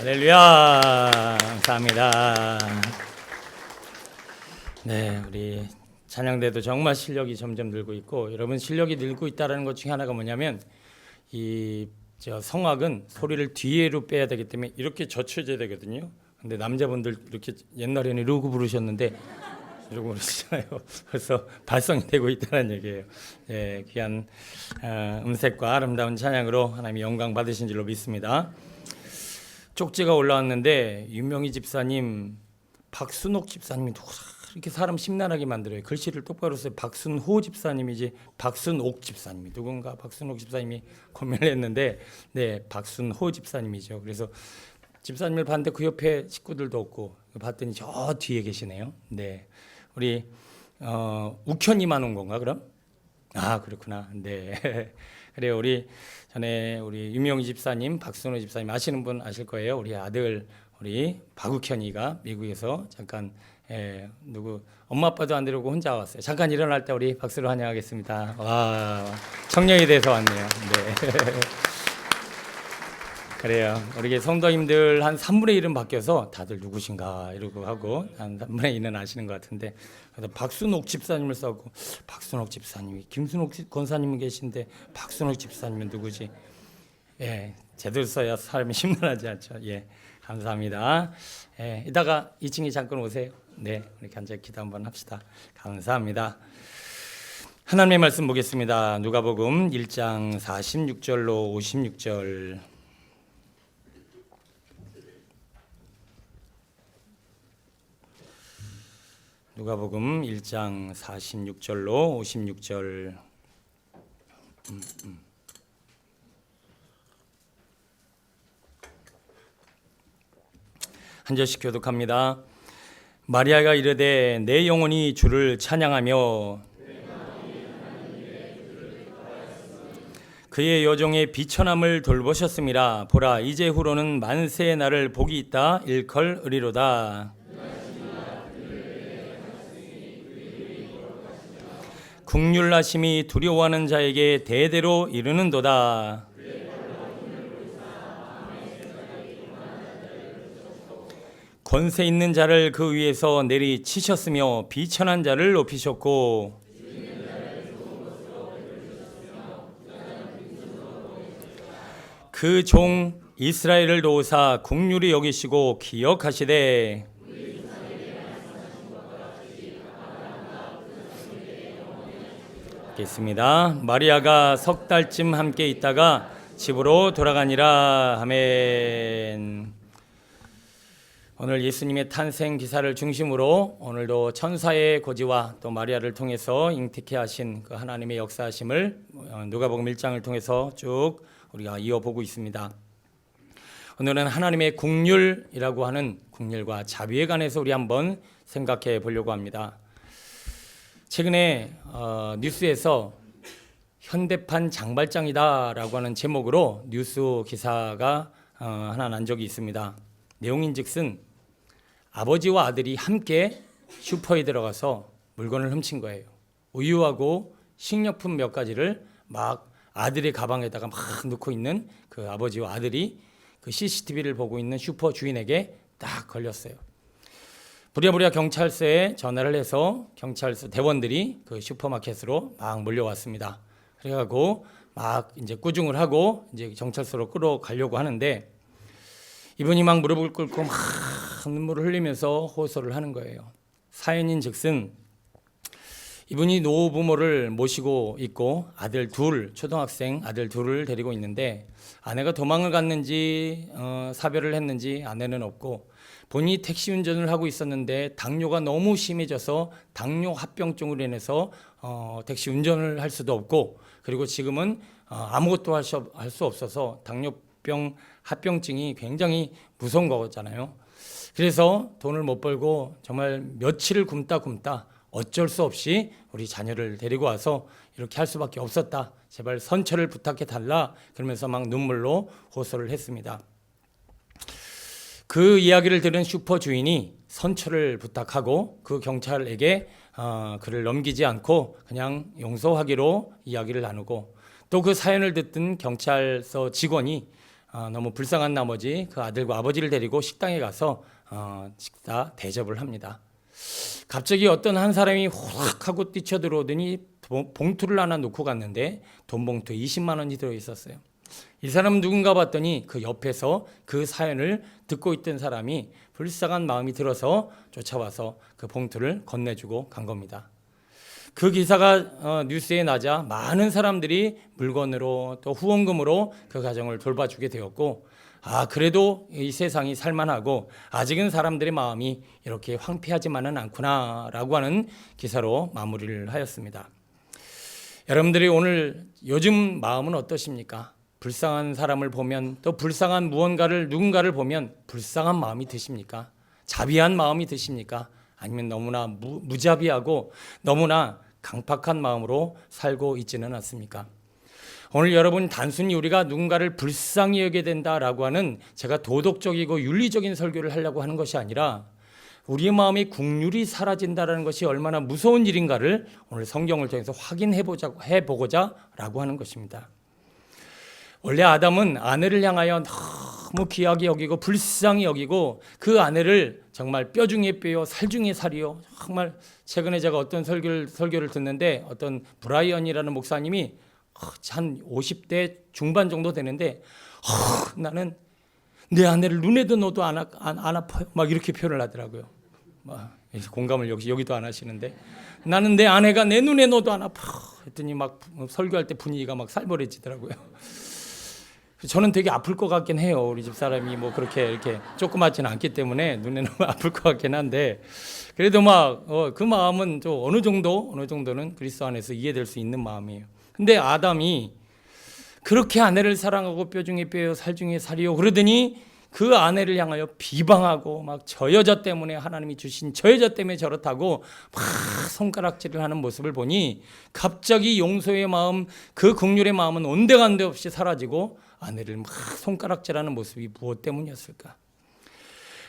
할렐루야. 감사합니다. 네, 우리 찬양대도 정말 실력이 점점 늘고 있고, 여러분 실력이 늘고 있다는 것 중에 하나가 뭐냐면 이 성악은 소리를 뒤에로 빼야 되기 때문에 이렇게 젖혀져야 되거든요. 근데 남자분들 이렇게 옛날에는 이러고 부르셨는데 이러고 부르시잖아요. 그래서 발성이 되고 있다는 얘기예요. 네, 귀한 음색과 아름다운 찬양으로 하나님의 영광 받으신 줄로 믿습니다. 쪽지가 올라왔는데 유명희 집사님, 박순옥 집사님이 이렇게 사람 심란하게 만들어요. 글씨를 똑바로 써요. 박순호 집사님이지 박순옥 집사님이 누군가 박순옥 집사님이 고민을 했는데 네, 박순호 집사님이죠. 그래서 집사님을 봤는데 그 옆에 식구들도 없고 봤더니 저 뒤에 계시네요. 네, 우리 우편이만 온 건가 그럼? 아 그렇구나. 네. 그래요. 우리 전에 우리 유명희 집사님, 박순호 집사님 아시는 분 아실 거예요. 우리 아들 우리 박욱현이가 미국에서 잠깐 누구 엄마 아빠도 안 데리고 혼자 왔어요. 잠깐 일어날 때 우리 박수로 환영하겠습니다. 와 청년이 돼서 왔네요. 네. 그래요. 우리 성도님들 한 3분의 1은 바뀌어서 다들 누구신가 이러고 하고 한 3분의 1은 아시는 것 같은데 그래서 박순옥 집사님을 써고 박순옥 집사님이 김순옥 권사님은 계신데 박순옥 집사님은 누구지? 예, 제대로 써야 사람이 심란하지 않죠. 예, 감사합니다. 예, 이따가 2층에 잠깐 오세요. 네, 이렇게 앉아 기도 한번 합시다. 감사합니다. 하나님의 말씀 보겠습니다. 누가복음 1장 46절로 56절. 누가복음 1장 46절로 56절. 한 절씩 교독합니다. 마리아가 이르되 내 영혼이 주를 찬양하며 그의 여종의 비천함을 돌보셨음이라. 보라 이제후로는 만세의 날을 복이 있다 일컬으리로다. 국률나심이 두려워하는 자에게 대대로 이르는도다. 권세 있는 자를 그 위에서 내리치셨으며 비천한 자를 높이셨고 그 종 이스라엘을 도우사 국률이 여기시고 기억하시되 겠습니다. 마리아가 석 달쯤 함께 있다가 집으로 돌아가니라. 아멘. 오늘 예수님의 탄생 기사를 중심으로 오늘도 천사의 고지와 또 마리아를 통해서 잉태케 하신 그 하나님의 역사하심을 누가복음 1장을 통해서 쭉 우리가 이어보고 있습니다. 오늘은 하나님의 국률이라고 하는 국률과 자비에 관해서 우리 한번 생각해 보려고 합니다. 최근에 뉴스에서 현대판 장발장이다라고 하는 제목으로 뉴스 기사가 하나 난 적이 있습니다. 내용인즉슨 아버지와 아들이 함께 슈퍼에 들어가서 물건을 훔친 거예요. 우유하고 식료품 몇 가지를 막 아들의 가방에다가 막 넣고 있는 그 아버지와 아들이 그 CCTV를 보고 있는 슈퍼 주인에게 딱 걸렸어요. 부랴부랴 경찰서에 전화를 해서 경찰서 대원들이 그 슈퍼마켓으로 막 몰려왔습니다. 그래가지고 막 이제 꾸중을 하고 이제 경찰서로 끌어가려고 하는데 이분이 막 무릎을 꿇고 막 눈물을 흘리면서 호소를 하는 거예요. 사연인즉슨 이분이 노부모를 모시고 있고 아들 둘, 초등학생 아들 둘을 데리고 있는데 아내가 도망을 갔는지 사별을 했는지 아내는 없고 본인이 택시 운전을 하고 있었는데 당뇨가 너무 심해져서 당뇨 합병증으로 인해서 택시 운전을 할 수도 없고 그리고 지금은 아무것도 할 수 없어서 당뇨병 합병증이 굉장히 무서운 거잖아요. 그래서 돈을 못 벌고 정말 며칠을 굶다 어쩔 수 없이 우리 자녀를 데리고 와서 이렇게 할 수밖에 없었다. 제발 선처를 부탁해 달라. 그러면서 막 눈물로 호소를 했습니다. 그 이야기를 들은 슈퍼 주인이 선처를 부탁하고 그 경찰에게 그를 넘기지 않고 그냥 용서하기로 이야기를 나누고 또 그 사연을 듣던 경찰서 직원이 너무 불쌍한 나머지 그 아들과 아버지를 데리고 식당에 가서 식사 대접을 합니다. 갑자기 어떤 한 사람이 호락 하고 뛰쳐들어오더니 봉투를 하나 놓고 갔는데 돈 봉투에 20만 원이 들어있었어요. 이 사람은 누군가 봤더니 그 옆에서 그 사연을 듣고 있던 사람이 불쌍한 마음이 들어서 쫓아와서 그 봉투를 건네주고 간 겁니다. 그 기사가 뉴스에 나자 많은 사람들이 물건으로 또 후원금으로 그 가정을 돌봐주게 되었고 그래도 이 세상이 살만하고 아직은 사람들의 마음이 이렇게 황폐하지만은 않구나라고 하는 기사로 마무리를 하였습니다. 여러분들이 오늘 요즘 마음은 어떠십니까? 불쌍한 사람을 보면 또 불쌍한 누군가를 보면 불쌍한 마음이 드십니까? 자비한 마음이 드십니까? 아니면 너무나 무자비하고 너무나 강팍한 마음으로 살고 있지는 않습니까? 오늘 여러분, 단순히 우리가 누군가를 불쌍히 여겨야 된다라고 하는 제가 도덕적이고 윤리적인 설교를 하려고 하는 것이 아니라 우리의 마음이 국률이 사라진다는 것이 얼마나 무서운 일인가를 오늘 성경을 통해서 해보고자 라고 하는 것입니다. 원래 아담은 아내를 향하여 너무 귀하게 여기고 불쌍히 여기고 그 아내를 정말 뼈 중에 뼈요 살 중에 살이요. 정말 최근에 제가 어떤 설교를 듣는데 어떤 브라이언이라는 목사님이 한 50대 중반 정도 되는데 나는 내 아내를 눈에도 넣어도 안 아파요. 막 이렇게 표현을 하더라고요. 막 공감을 여기도 안 하시는데 나는 내 아내가 내 눈에 넣어도 안 아파. 했더니 막 설교할 때 분위기가 막 살벌해지더라고요. 저는 되게 아플 것 같긴 해요. 우리 집 사람이 뭐 그렇게 이렇게 조그맣지는 않기 때문에 눈에 너무 아플 것 같긴 한데 그래도 막 그 마음은 좀 어느 정도는 그리스도 안에서 이해될 수 있는 마음이에요. 근데 아담이 그렇게 아내를 사랑하고 뼈 중에 뼈요 살 중에 살이요 그러더니 그 아내를 향하여 비방하고 막 저 여자 때문에 하나님이 주신 저 여자 때문에 저렇다고 막 손가락질을 하는 모습을 보니 갑자기 용서의 마음, 그 긍휼의 마음은 온데간데 없이 사라지고 아내를 막 손가락질하는 모습이 무엇 때문이었을까?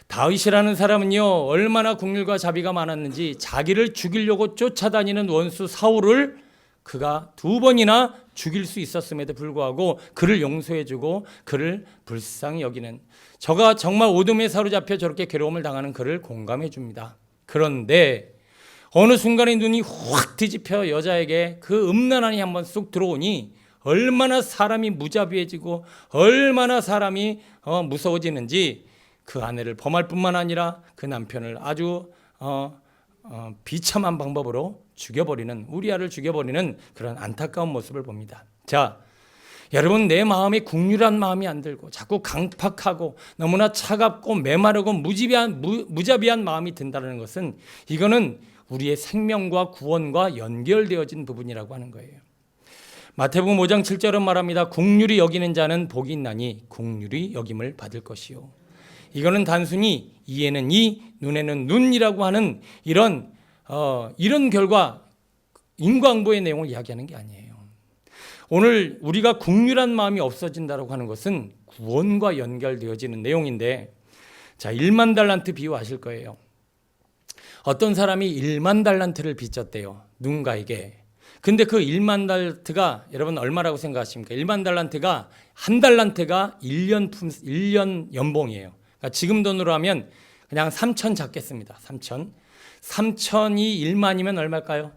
다윗이라는 사람은요, 얼마나 긍휼과 자비가 많았는지 자기를 죽이려고 쫓아다니는 원수 사울을 그가 2번이나 죽일 수 있었음에도 불구하고 그를 용서해주고 그를 불쌍히 여기는, 저가 정말 오둠에 사로잡혀 저렇게 괴로움을 당하는 그를 공감해 줍니다. 그런데 어느 순간에 눈이 확 뒤집혀 여자에게 그 음란한이 한번 쑥 들어오니 얼마나 사람이 무자비해지고 얼마나 사람이 무서워지는지 그 아내를 범할 뿐만 아니라 그 남편을 아주 비참한 방법으로 죽여버리는, 우리아를 죽여버리는 그런 안타까운 모습을 봅니다. 자, 여러분, 내 마음에 국률한 마음이 안 들고 자꾸 강팍하고 너무나 차갑고 메마르고 무자비한 마음이 든다는 것은 이거는 우리의 생명과 구원과 연결되어진 부분이라고 하는 거예요. 마태복음 5장 7절은 말합니다. 국률이 여기는 자는 복이 있나니 국률이 여김을 받을 것이요. 이거는 단순히 이에는 이, 눈에는 눈이라고 하는 이런 결과, 인과응보의 내용을 이야기하는 게 아니에요. 오늘 우리가 국률한 마음이 없어진다고 하는 것은 구원과 연결되어지는 내용인데, 자, 1만 달란트 비유 아실 거예요. 어떤 사람이 1만 달란트를 빚졌대요, 누군가에게. 근데 그 1만 달란트가 여러분 얼마라고 생각하십니까? 1만 달란트가, 한 달란트가 1년 연봉이에요. 그러니까 지금 돈으로 하면 그냥 3천 잡겠습니다. 3천이 1만이면 얼마일까요?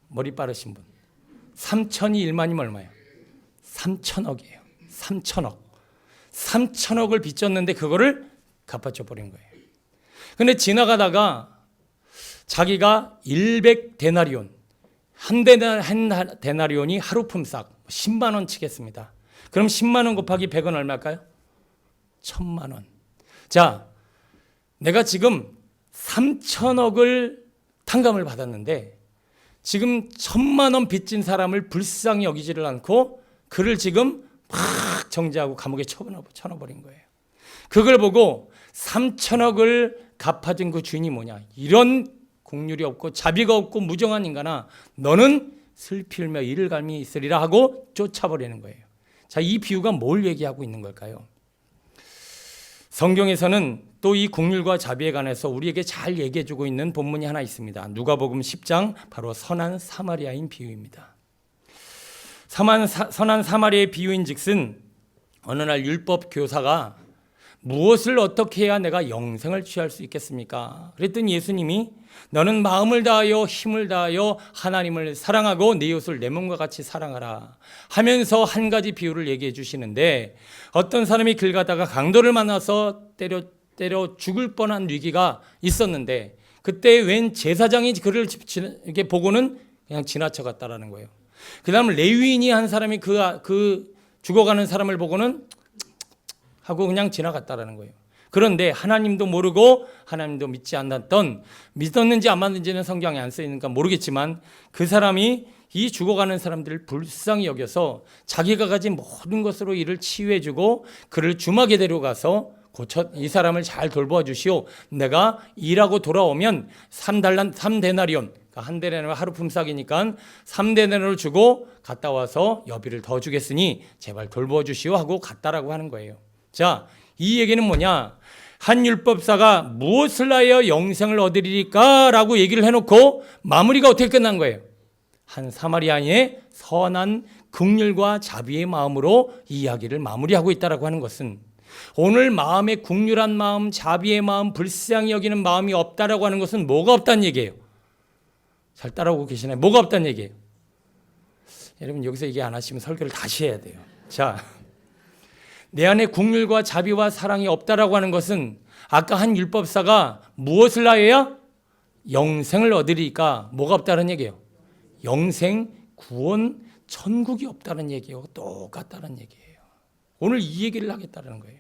머리 빠르신 분. 3천이 1만이면 얼마예요? 3천억이에요. 3천억을 빚졌는데 그거를 갚아줘 버린 거예요. 근데 지나가다가 자기가 100데나리온, 한 데나리온이 하루 품삯 10만 원 치겠습니다. 그럼 10만 원 곱하기 100은 얼마일까요? 1000만 원. 자, 내가 지금 3천억을 탕감을 받았는데 지금 1000만 원 빚진 사람을 불쌍히 여기지를 않고 그를 지금 막 정죄하고 감옥에 쳐넣어버린 거예요. 그걸 보고 3천억을 갚아준 그 주인이 뭐냐, 이런 국률이 없고 자비가 없고 무정한 인간아, 너는 슬피 울며 이를 갈미 있으리라 하고 쫓아버리는 거예요. 자, 이 비유가 뭘 얘기하고 있는 걸까요? 성경에서는 또 이 국률과 자비에 관해서 우리에게 잘 얘기해주고 있는 본문이 하나 있습니다. 누가복음 10장, 바로 선한 사마리아인 비유입니다. 선한 사마리아의 비유인 즉슨 어느 날 율법 교사가 무엇을 어떻게 해야 내가 영생을 취할 수 있겠습니까? 그랬더니 예수님이 너는 마음을 다하여 힘을 다하여 하나님을 사랑하고 내 이웃을 내 몸과 같이 사랑하라 하면서 한 가지 비유를 얘기해 주시는데, 어떤 사람이 길 가다가 강도를 만나서 때려 죽을 뻔한 위기가 있었는데 그때 웬 제사장이 그를 이렇게 보고는 그냥 지나쳐 갔다라는 거예요. 그 다음 레위인이 한 사람이 그 죽어가는 사람을 보고는 하고 그냥 지나갔다라는 거예요. 그런데 하나님도 모르고 하나님도 믿었는지 안 믿었는지는 성경에 안 쓰이니까 모르겠지만 그 사람이 이 죽어가는 사람들을 불쌍히 여겨서 자기가 가진 모든 것으로 이를 치유해주고 그를 주막에 데려가서 이 사람을 잘 돌보아 주시오. 내가 일하고 돌아오면 3데나리온, 그러니까 한 데나리온 하루 품삯이니까 3데나리온을 주고 갔다 와서 여비를 더 주겠으니 제발 돌보아 주시오 하고 갔다라고 하는 거예요. 자, 이 얘기는 뭐냐? 한 율법사가 무엇을 하여 영생을 얻으리까? 라고 얘기를 해놓고 마무리가 어떻게 끝난 거예요? 한 사마리아인의 선한 긍휼과 자비의 마음으로 이 이야기를 마무리하고 있다라고 하는 것은 오늘 마음에 긍휼한 마음, 자비의 마음, 불쌍히 여기는 마음이 없다라고 하는 것은 뭐가 없다는 얘기예요? 잘 따라오고 계시나요? 뭐가 없다는 얘기예요? 여러분 여기서 얘기 안 하시면 설교를 다시 해야 돼요. 자, 내 안에 긍휼과 자비와 사랑이 없다라고 하는 것은 아까 한 율법사가 무엇을 하여야 영생을 얻으리까? 뭐가 없다는 얘기예요? 영생, 구원, 천국이 없다는 얘기예요. 똑같다는 얘기예요. 오늘 이 얘기를 하겠다는 거예요.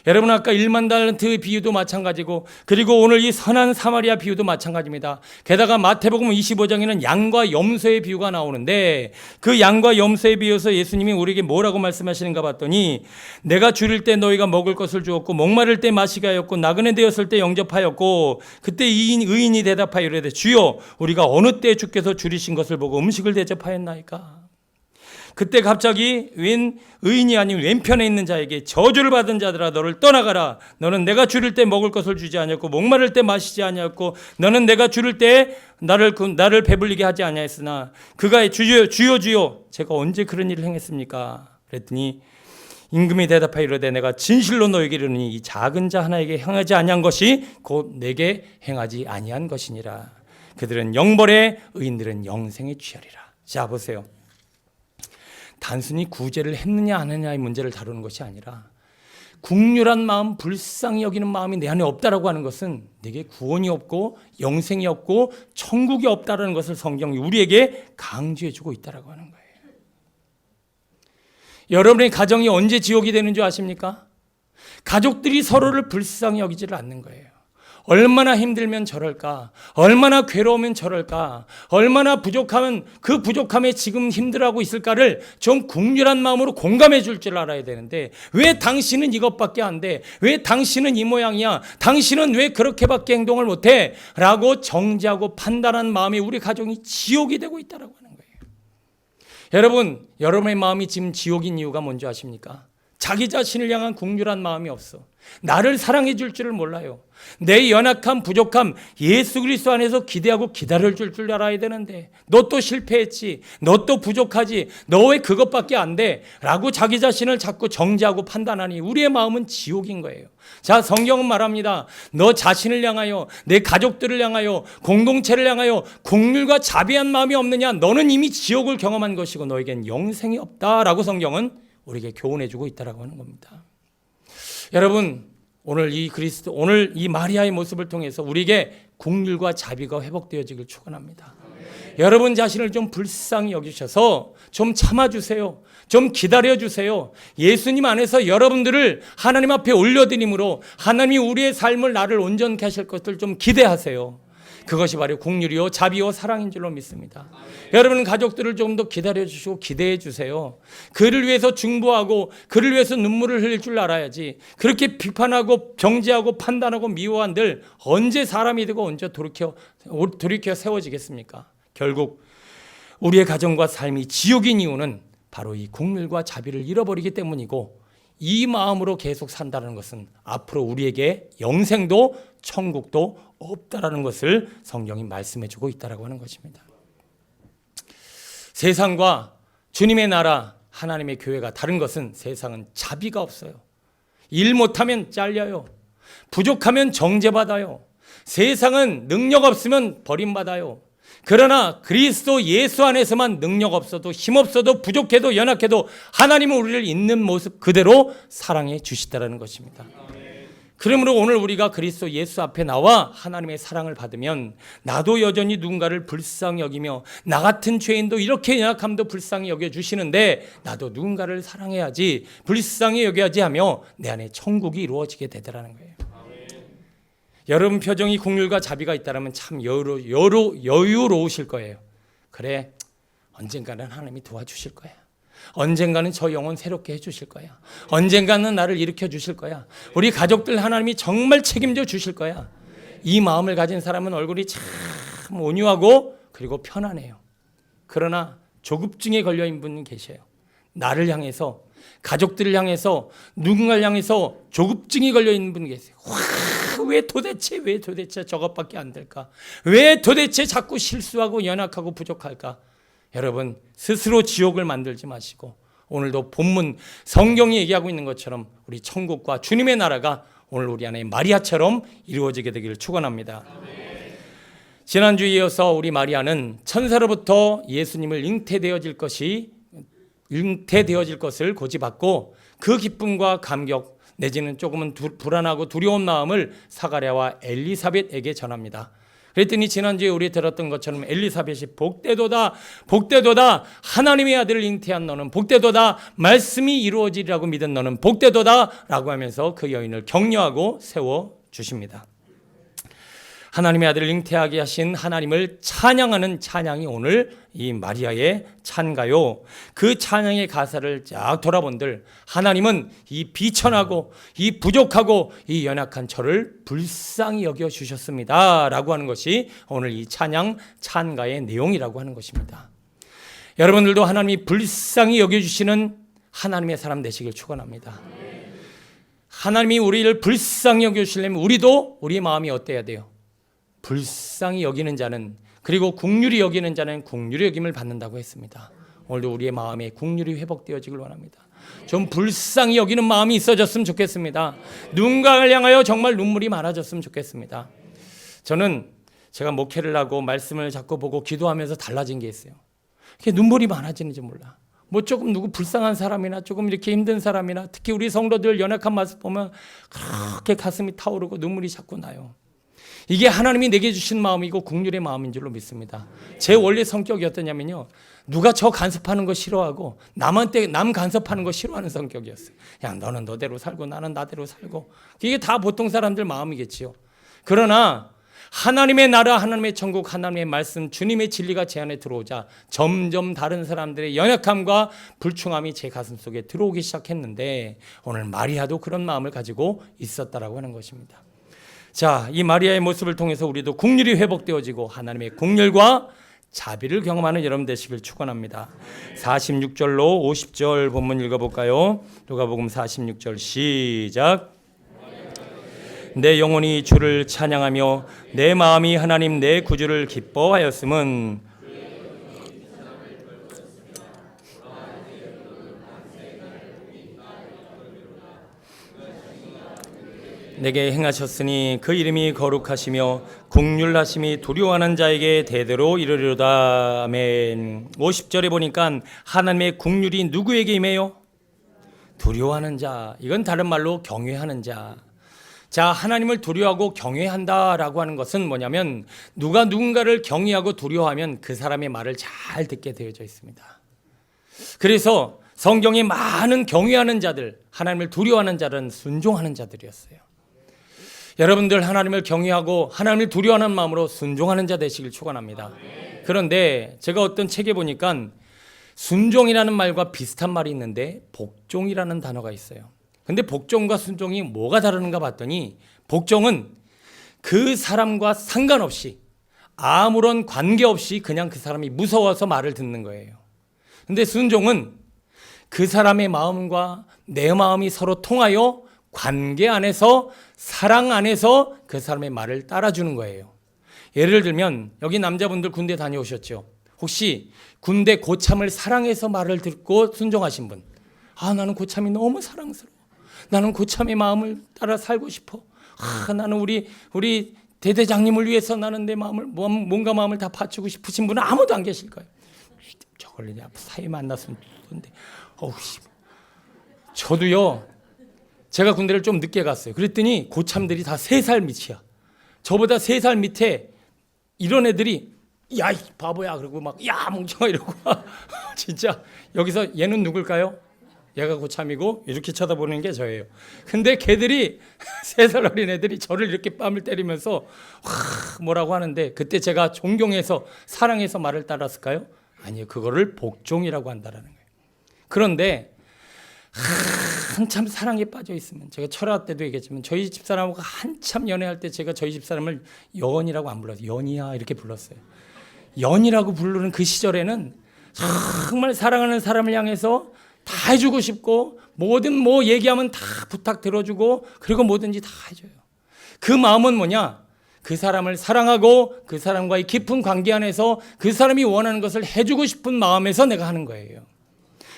여러분 아까 1만 달란트 비유도 마찬가지고 그리고 오늘 이 선한 사마리아 비유도 마찬가지입니다. 게다가 마태복음 25장에는 양과 염소의 비유가 나오는데 그 양과 염소의 비유에서 예수님이 우리에게 뭐라고 말씀하시는가 봤더니 내가 줄일 때 너희가 먹을 것을 주었고 목마를 때 마시게 하였고 나그네 되었을 때 영접하였고 그때 의인이 대답하여 이르되 주여 우리가 어느 때 주께서 줄이신 것을 보고 음식을 대접하였나이까. 그때 갑자기 의인이 아닌 왼편에 있는 자에게 저주를 받은 자들아 너를 떠나가라. 너는 내가 줄일 때 먹을 것을 주지 아니었고 목마를 때 마시지 아니었고 너는 내가 줄일 때 나를 배불리게 하지 아니하였으나 그가 주여 제가 언제 그런 일을 행했습니까? 그랬더니 임금이 대답하여 이르되 내가 진실로 너에게 이르노니 이 작은 자 하나에게 행하지 아니한 것이 곧 내게 행하지 아니한 것이니라. 그들은 영벌에 의인들은 영생에 취하리라. 자 보세요. 단순히 구제를 했느냐 안 했느냐의 문제를 다루는 것이 아니라 긍휼한 마음, 불쌍히 여기는 마음이 내 안에 없다라고 하는 것은 내게 구원이 없고 영생이 없고 천국이 없다라는 것을 성경이 우리에게 강조해주고 있다라고 하는 거예요. 여러분의 가정이 언제 지옥이 되는 줄 아십니까? 가족들이 서로를 불쌍히 여기지를 않는 거예요. 얼마나 힘들면 저럴까? 얼마나 괴로우면 저럴까? 얼마나 부족하면 그 부족함에 지금 힘들어하고 있을까를 좀 긍휼한 마음으로 공감해 줄 줄 알아야 되는데 왜 당신은 이것밖에 안 돼? 왜 당신은 이 모양이야? 당신은 왜 그렇게밖에 행동을 못해? 라고 정죄하고 판단한 마음이 우리 가정이 지옥이 되고 있다고 하는 거예요. 여러분, 여러분의 마음이 지금 지옥인 이유가 뭔지 아십니까? 자기 자신을 향한 긍휼한 마음이 없어. 나를 사랑해 줄 줄을 몰라요. 내 연약함, 부족함 예수 그리스도 안에서 기대하고 기다려 줄 알아야 되는데 너 또 실패했지, 너 또 부족하지, 너 왜 그것밖에 안 돼? 라고 자기 자신을 자꾸 정죄하고 판단하니 우리의 마음은 지옥인 거예요. 자, 성경은 말합니다. 너 자신을 향하여, 내 가족들을 향하여, 공동체를 향하여 긍휼과 자비한 마음이 없느냐? 너는 이미 지옥을 경험한 것이고 너에겐 영생이 없다라고 성경은 우리에게 교훈해주고 있다라고 하는 겁니다. 여러분, 오늘 이 마리아의 모습을 통해서 우리에게 긍휼과 자비가 회복되어지길 축원합니다. 여러분 자신을 좀 불쌍히 여기셔서 좀 참아주세요. 좀 기다려주세요. 예수님 안에서 여러분들을 하나님 앞에 올려드림으로 하나님이 우리의 삶을 나를 온전케 하실 것을 좀 기대하세요. 그것이 바로 긍휼이요 자비요 사랑인 줄로 믿습니다. 여러분 가족들을 좀 더 기다려주시고 기대해 주세요. 그를 위해서 중보하고 그를 위해서 눈물을 흘릴 줄 알아야지. 그렇게 비판하고 정죄하고 판단하고 미워한들 언제 사람이 되고 언제 돌이켜 세워지겠습니까? 결국 우리의 가정과 삶이 지옥인 이유는 바로 이 긍휼과 자비를 잃어버리기 때문이고 이 마음으로 계속 산다는 것은 앞으로 우리에게 영생도 천국도 없다라는 것을 성경이 말씀해주고 있다라고 하는 것입니다. 세상과 주님의 나라 하나님의 교회가 다른 것은 세상은 자비가 없어요. 일 못하면 잘려요. 부족하면 정죄받아요. 세상은 능력 없으면 버림받아요. 그러나 그리스도 예수 안에서만 능력 없어도 힘 없어도 부족해도 연약해도 하나님은 우리를 있는 모습 그대로 사랑해 주시다라는 것입니다. 그러므로 오늘 우리가 그리스도 예수 앞에 나와 하나님의 사랑을 받으면 나도 여전히 누군가를 불쌍히 여기며 나 같은 죄인도 이렇게 연약함도 불쌍히 여겨주시는데 나도 누군가를 사랑해야지 불쌍히 여겨야지 하며 내 안에 천국이 이루어지게 되더라는 거예요. 여러분 표정이 긍휼과 자비가 있다면 참 여유로우실 거예요. 그래 언젠가는 하나님이 도와주실 거야. 언젠가는 저 영혼 새롭게 해주실 거야. 언젠가는 나를 일으켜 주실 거야. 우리 가족들 하나님이 정말 책임져 주실 거야. 이 마음을 가진 사람은 얼굴이 참 온유하고 그리고 편안해요. 그러나 조급증에 걸려 있는 분 계셔요. 나를 향해서, 가족들을 향해서, 누군가를 향해서 조급증이 걸려 있는 분 계세요. 왜 도대체 저것밖에 안 될까? 왜 도대체 자꾸 실수하고 연약하고 부족할까? 여러분, 스스로 지옥을 만들지 마시고 오늘도 본문 성경이 얘기하고 있는 것처럼 우리 천국과 주님의 나라가 오늘 우리 안에 마리아처럼 이루어지게 되기를 축원합니다. 지난주에 이어서 우리 마리아는 천사로부터 예수님을 잉태되어질 것을 고지받고 그 기쁨과 감격 내지는 조금은 불안하고 두려운 마음을 사가랴와 엘리사벳에게 전합니다. 그랬더니 지난주에 우리 들었던 것처럼 엘리사벳이 복되도다 하나님의 아들을 잉태한 너는 복되도다 말씀이 이루어지리라고 믿은 너는 복되도다 라고 하면서 그 여인을 격려하고 세워주십니다. 하나님의 아들을 잉태하게 하신 하나님을 찬양하는 찬양이 오늘 이 마리아의 찬가요. 그 찬양의 가사를 쫙 돌아본들 하나님은 이 비천하고 이 부족하고 이 연약한 저를 불쌍히 여겨주셨습니다 라고 하는 것이 오늘 이 찬양 찬가의 내용이라고 하는 것입니다. 여러분들도 하나님이 불쌍히 여겨주시는 하나님의 사람 되시길 축원합니다. 하나님이 우리를 불쌍히 여겨주시려면 우리도 우리의 마음이 어때야 돼요? 불쌍히 여기는 자는 그리고 긍휼히 여기는 자는 긍휼히 여김을 받는다고 했습니다. 오늘도 우리의 마음에 긍휼이 회복되어지길 원합니다. 좀 불쌍히 여기는 마음이 있어졌으면 좋겠습니다. 누군가를 향하여 정말 눈물이 많아졌으면 좋겠습니다. 저는 제가 목회를 하고 말씀을 자꾸 보고 기도하면서 달라진 게 있어요. 이렇게 눈물이 많아지는지 몰라. 뭐 조금 누구 불쌍한 사람이나 조금 이렇게 힘든 사람이나 특히 우리 성도들 연약한 모습 보면 그렇게 가슴이 타오르고 눈물이 자꾸 나요. 이게 하나님이 내게 주신 마음이고 긍휼의 마음인 줄로 믿습니다. 제 원래 성격이 어떠냐면요, 누가 저 간섭하는 거 싫어하고 남 간섭하는 거 싫어하는 성격이었어요. 야, 너는 너대로 살고 나는 나대로 살고. 이게 다 보통 사람들 마음이겠지요. 그러나 하나님의 나라, 하나님의 천국, 하나님의 말씀, 주님의 진리가 제 안에 들어오자 점점 다른 사람들의 연약함과 불충함이 제 가슴 속에 들어오기 시작했는데 오늘 마리아도 그런 마음을 가지고 있었다라고 하는 것입니다. 자, 이 마리아의 모습을 통해서 우리도 긍휼이 회복되어지고 하나님의 긍휼과 자비를 경험하는 여러분 되시길 축원합니다. 46절로 50절 본문 읽어볼까요? 누가복음 46절 시작. 내 영혼이 주를 찬양하며 내 마음이 하나님 내 구주를 기뻐하였음은 내게 행하셨으니 그 이름이 거룩하시며 긍휼하심이 두려워하는 자에게 대대로 이르리로다. 아멘. 50절에 보니까 하나님의 긍휼이 누구에게 임해요? 두려워하는 자. 이건 다른 말로 경외하는 자. 자, 하나님을 두려워하고 경외한다라고 하는 것은 뭐냐면 누가 누군가를 경외하고 두려워하면 그 사람의 말을 잘 듣게 되어져 있습니다. 그래서 성경에 많은 경외하는 자들, 하나님을 두려워하는 자들은 순종하는 자들이었어요. 여러분들 하나님을 경외하고 하나님을 두려워하는 마음으로 순종하는 자 되시길 축원합니다. 그런데 제가 어떤 책에 보니까 순종이라는 말과 비슷한 말이 있는데 복종이라는 단어가 있어요. 근데 복종과 순종이 뭐가 다른가 봤더니 복종은 그 사람과 상관없이 아무런 관계없이 그냥 그 사람이 무서워서 말을 듣는 거예요. 근데 순종은 그 사람의 마음과 내 마음이 서로 통하여 관계 안에서 사랑 안에서 그 사람의 말을 따라주는 거예요. 예를 들면 여기 남자분들 군대 다녀오셨죠? 혹시 군대 고참을 사랑해서 말을 듣고 순종하신 분? 아, 나는 고참이 너무 사랑스러워. 나는 고참의 마음을 따라 살고 싶어. 아, 나는 우리 대대장님을 위해서 나는 내 마음을 몸과 마음을 다 바치고 싶으신 분은 아무도 안 계실 거예요. 저걸 그냥 사이 만났으면 좋은데. 저도요. 제가 군대를 좀 늦게 갔어요. 그랬더니 고참들이 다 3살 밑이야. 저보다 3살 밑에 이런 애들이 야, 이 바보야 그러고 막 야, 멍청아 이러고 진짜 여기서 얘는 누굴까요? 얘가 고참이고 이렇게 쳐다보는 게 저예요. 근데 걔들이 3살 어린 애들이 저를 이렇게 뺨을 때리면서 뭐라고 하는데 그때 제가 존경해서 사랑해서 말을 따랐을까요? 아니요. 그거를 복종이라고 한다라는 거예요. 그런데 한참 사랑에 빠져 있으면, 제가 철학 때도 얘기했지만 저희 집사람하고 한참 연애할 때 제가 저희 집사람을 연이라고 안 불렀어요. 연이야 이렇게 불렀어요. 연이라고 부르는 그 시절에는 정말 사랑하는 사람을 향해서 다 해주고 싶고, 뭐든 뭐 얘기하면 다 부탁 들어주고, 그리고 뭐든지 다 해줘요. 그 마음은 뭐냐? 그 사람을 사랑하고 그 사람과의 깊은 관계 안에서 그 사람이 원하는 것을 해주고 싶은 마음에서 내가 하는 거예요.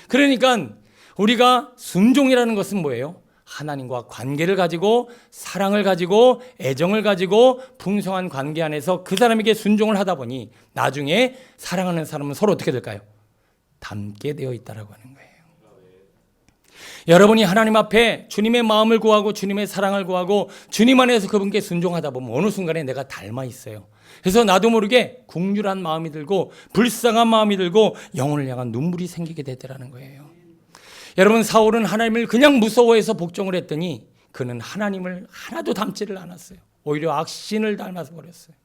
그러니까 우리가 순종이라는 것은 뭐예요? 하나님과 관계를 가지고, 사랑을 가지고, 애정을 가지고 풍성한 관계 안에서 그 사람에게 순종을 하다 보니 나중에 사랑하는 사람은 서로 어떻게 될까요? 닮게 되어 있다라고 하는 거예요. 여러분이 하나님 앞에 주님의 마음을 구하고 주님의 사랑을 구하고 주님 안에서 그분께 순종하다 보면 어느 순간에 내가 닮아 있어요. 그래서 나도 모르게 궁휼한 마음이 들고 불쌍한 마음이 들고 영혼을 향한 눈물이 생기게 되더라는 거예요. 여러분, 사울은 하나님을 그냥 무서워해서 복종을 했더니 그는 하나님을 하나도 닮지를 않았어요. 오히려 악신을 닮아서 버렸어요.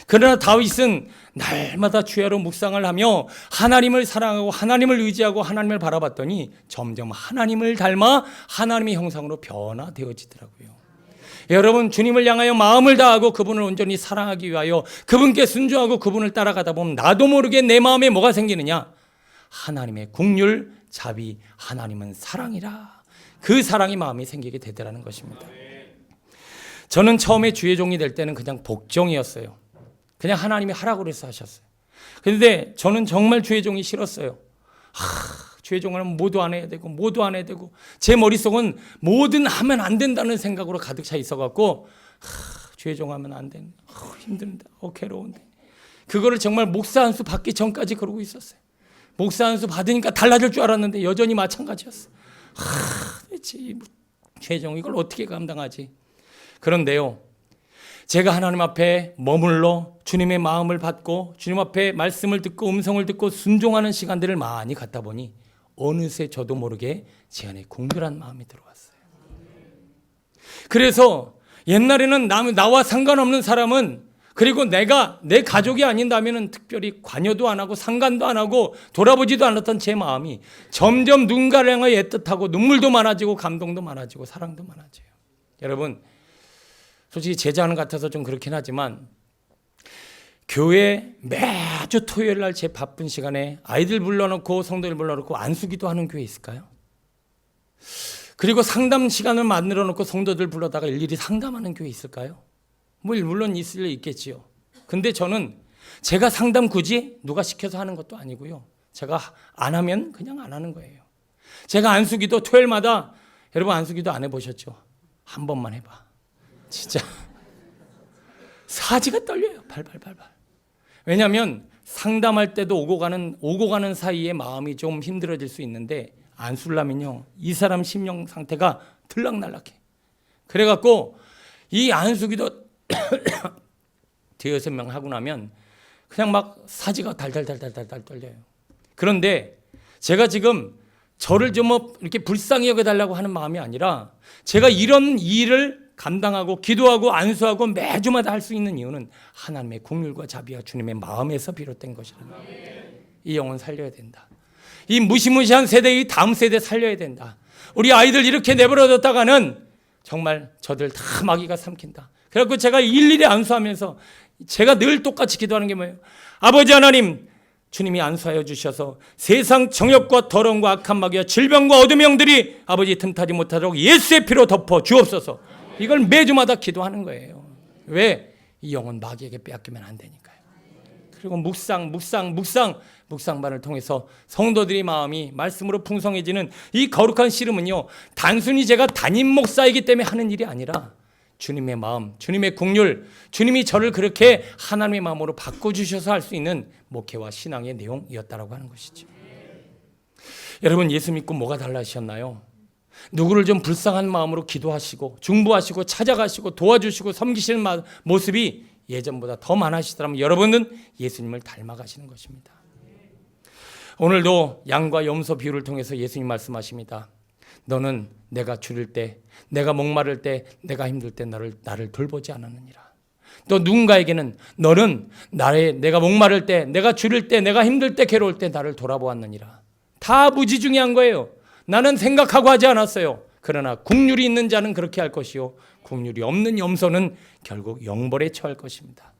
그러나 다윗은 날마다 주야로 묵상을 하며 하나님을 사랑하고 하나님을 의지하고 하나님을 바라봤더니 점점 하나님을 닮아 하나님의 형상으로 변화되어지더라고요. 여러분, 주님을 향하여 마음을 다하고 그분을 온전히 사랑하기 위하여 그분께 순종하고 그분을 따라가다 보면 나도 모르게 내 마음에 뭐가 생기느냐? 하나님의 긍휼, 자비, 하나님은 사랑이라. 그 사랑이 마음이 생기게 되더라는 것입니다. 저는 처음에 주의 종이 될 때는 그냥 복종이었어요. 그냥 하나님이 하라고 그래서 하셨어요. 그런데 저는 정말 주의 종이 싫었어요. 주의 종은 뭐도 안 해야 되고 뭐도 안 해야 되고, 제 머릿속은 뭐든 하면 안 된다는 생각으로 가득 차 있어갖고 주의 종 하면 안 되는데 힘든데 괴로운데, 그거를 정말 목사 한 수 받기 전까지 그러고 있었어요. 목사 한 수 받으니까 달라질 줄 알았는데 여전히 마찬가지였어요. 대체 주의 종 이걸 어떻게 감당하지? 그런데요, 제가 하나님 앞에 머물러 주님의 마음을 받고 주님 앞에 말씀을 듣고 음성을 듣고 순종하는 시간들을 많이 갖다 보니 어느새 저도 모르게 제 안에 궁휼한 마음이 들어왔어요. 그래서 옛날에는 나와 상관없는 사람은, 그리고 내가 내 가족이 아닌다면 특별히 관여도 안 하고 상관도 안 하고 돌아보지도 않았던 제 마음이 점점 누군가를 향해 애틋하고 눈물도 많아지고 감동도 많아지고 사랑도 많아져요. 여러분, 솔직히 제자는 같아서 좀 그렇긴 하지만 교회 매주 토요일 날 제 바쁜 시간에 아이들 불러놓고 성도들 불러놓고 안수기도 하는 교회 있을까요? 그리고 상담 시간을 만들어 놓고 성도들 불러다가 일일이 상담하는 교회 있을까요? 물론 있을 리 있겠지요. 근데 저는 제가 상담 굳이 누가 시켜서 하는 것도 아니고요. 제가 안 하면 그냥 안 하는 거예요. 제가 안수기도 토요일마다, 여러분 안수기도 안 해보셨죠? 한 번만 해봐. 진짜 사지가 떨려요. 발발발발. 왜냐하면 상담할 때도 오고 가는 사이에 마음이 좀 힘들어질 수 있는데 안수를 하면요, 이 사람 심령 상태가 들락날락해. 그래갖고 이 안수기도 대여섯 명 하고 나면 그냥 막 사지가 달달달달달 떨려요. 그런데 제가 지금 저를 좀 이렇게 불쌍히 여겨달라고 하는 마음이 아니라, 제가 이런 일을 감당하고 기도하고 안수하고 매주마다 할 수 있는 이유는 하나님의 긍휼과 자비와 주님의 마음에서 비롯된 것이라는 거예요. 이 영혼 살려야 된다. 이 무시무시한 세대의 다음 세대 살려야 된다. 우리 아이들 이렇게 내버려뒀다가는 정말 저들 다 마귀가 삼킨다. 그래서 제가 일일이 안수하면서 제가 늘 똑같이 기도하는 게 뭐예요? 아버지 하나님, 주님이 안수하여 주셔서 세상 정욕과 더러움과 악한 마귀와 질병과 어둠의 영들이 아버지 틈타지 못하도록 예수의 피로 덮어 주옵소서. 이걸 매주마다 기도하는 거예요. 왜? 이 영혼 마귀에게 빼앗기면 안 되니까요. 그리고 묵상반을 통해서 성도들의 마음이 말씀으로 풍성해지는 이 거룩한 씨름은요, 단순히 제가 담임 목사이기 때문에 하는 일이 아니라 주님의 마음, 주님의 긍휼, 주님이 저를 그렇게 하나님의 마음으로 바꿔주셔서 할 수 있는 목회와 신앙의 내용이었다라고 하는 것이죠. 여러분, 예수 믿고 뭐가 달라지셨나요? 누구를 좀 불쌍한 마음으로 기도하시고 중보하시고 찾아가시고 도와주시고 섬기시는 모습이 예전보다 더 많아지시더라면 여러분은 예수님을 닮아가시는 것입니다. 오늘도 양과 염소 비유를 통해서 예수님 말씀하십니다. 너는 내가 줄일 때, 내가 목마를 때, 내가 힘들 때 나를 돌보지 않았느니라. 또 누군가에게는 너는 내가 목마를 때, 내가 줄일 때, 내가 힘들 때, 괴로울 때 나를 돌아보았느니라. 다 무지중요한 거예요. 나는 생각하고 하지 않았어요. 그러나 국률이 있는 자는 그렇게 할 것이요 국률이 없는 염소는 결국 영벌에 처할 것입니다.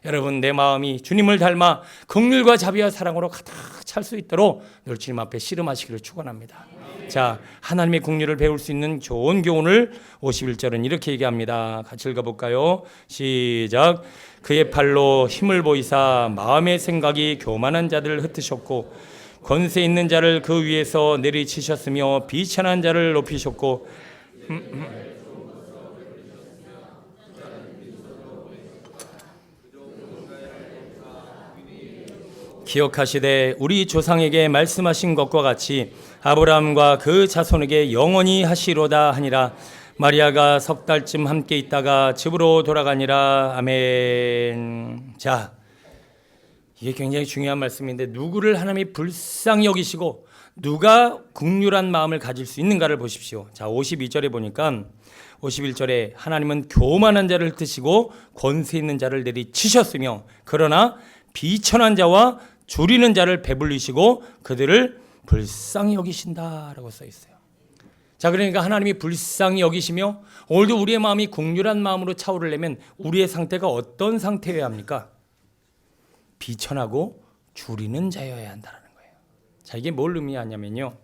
여러분, 내 마음이 주님을 닮아 긍휼과 자비와 사랑으로 가득 찰 수 있도록 늘 주님 앞에 씨름하시기를 축원합니다. 자, 하나님의 긍휼을 배울 수 있는 좋은 교훈을 51절은 이렇게 얘기합니다. 같이 읽어볼까요? 시작. 그의 팔로 힘을 보이사 마음의 생각이 교만한 자들을 흩으셨고 권세 있는 자를 그 위에서 내리치셨으며 비천한 자를 높이셨고 기억하시되 우리 조상에게 말씀하신 것과 같이 아브라함과 그 자손에게 영원히 하시로다 하니라. 마리아가 석 달쯤 함께 있다가 집으로 돌아가니라. 아멘. 자, 이게 굉장히 중요한 말씀인데 누구를 하나님이 불쌍히 여기시고 누가 긍휼한 마음을 가질 수 있는가를 보십시오. 자, 52절에 보니까 51절에 하나님은 교만한 자를 흩으시고 권세 있는 자를 내리치셨으며 그러나 비천한 자와 줄이는 자를 배불리시고 그들을 불쌍히 여기신다라고 써 있어요. 자, 그러니까 하나님이 불쌍히 여기시며 오늘도 우리의 마음이 긍휼한 마음으로 차오르려면 우리의 상태가 어떤 상태여야 합니까? 비천하고 줄이는 자여야 한다는 거예요. 자, 이게 뭘 의미하냐면요,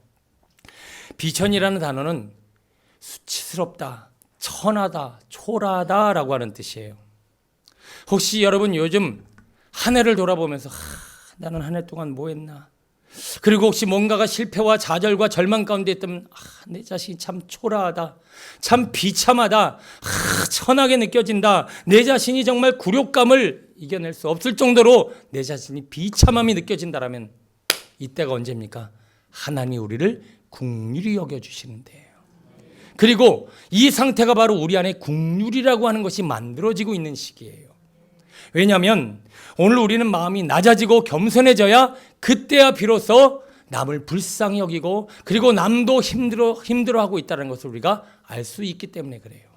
비천이라는 단어는 수치스럽다, 천하다, 초라하다라고 하는 뜻이에요. 혹시 여러분 요즘 한 해를 돌아보면서 나는 한 해 동안 뭐 했나? 그리고 혹시 뭔가가 실패와 좌절과 절망 가운데 있다면 내 자신이 참 초라하다, 참 비참하다, 천하게 느껴진다, 내 자신이 정말 굴욕감을 이겨낼 수 없을 정도로 내 자신이 비참함이 느껴진다라면 이때가 언제입니까? 하나님이 우리를 긍휼히 여겨주시는 데예요. 그리고 이 상태가 바로 우리 안에 긍휼이라고 하는 것이 만들어지고 있는 시기예요. 왜냐하면 오늘 우리는 마음이 낮아지고 겸손해져야 그때야 비로소 남을 불쌍히 여기고 그리고 남도 힘들어하고 있다는 것을 우리가 알 수 있기 때문에 그래요.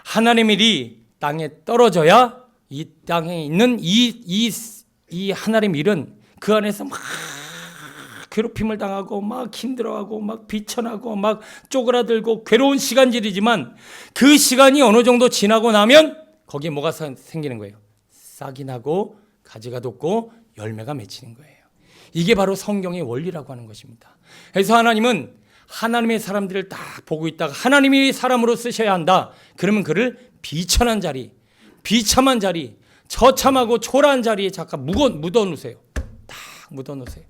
하나님의 일이 땅에 떨어져야 이 땅에 있는 이 하나님의 일은 그 안에서 막 괴롭힘을 당하고 막 힘들어하고 막 비천하고 막 쪼그라들고 괴로운 시간들이지만 그 시간이 어느 정도 지나고 나면 거기에 뭐가 생기는 거예요? 싹이 나고 가지가 돋고 열매가 맺히는 거예요. 이게 바로 성경의 원리라고 하는 것입니다. 그래서 하나님은 하나님의 사람들을 딱 보고 있다가 하나님이 사람으로 쓰셔야 한다. 그러면 그를 비천한 자리, 비참한 자리, 처참하고 초라한 자리에 잠깐 묻어놓으세요. 딱 묻어놓으세요.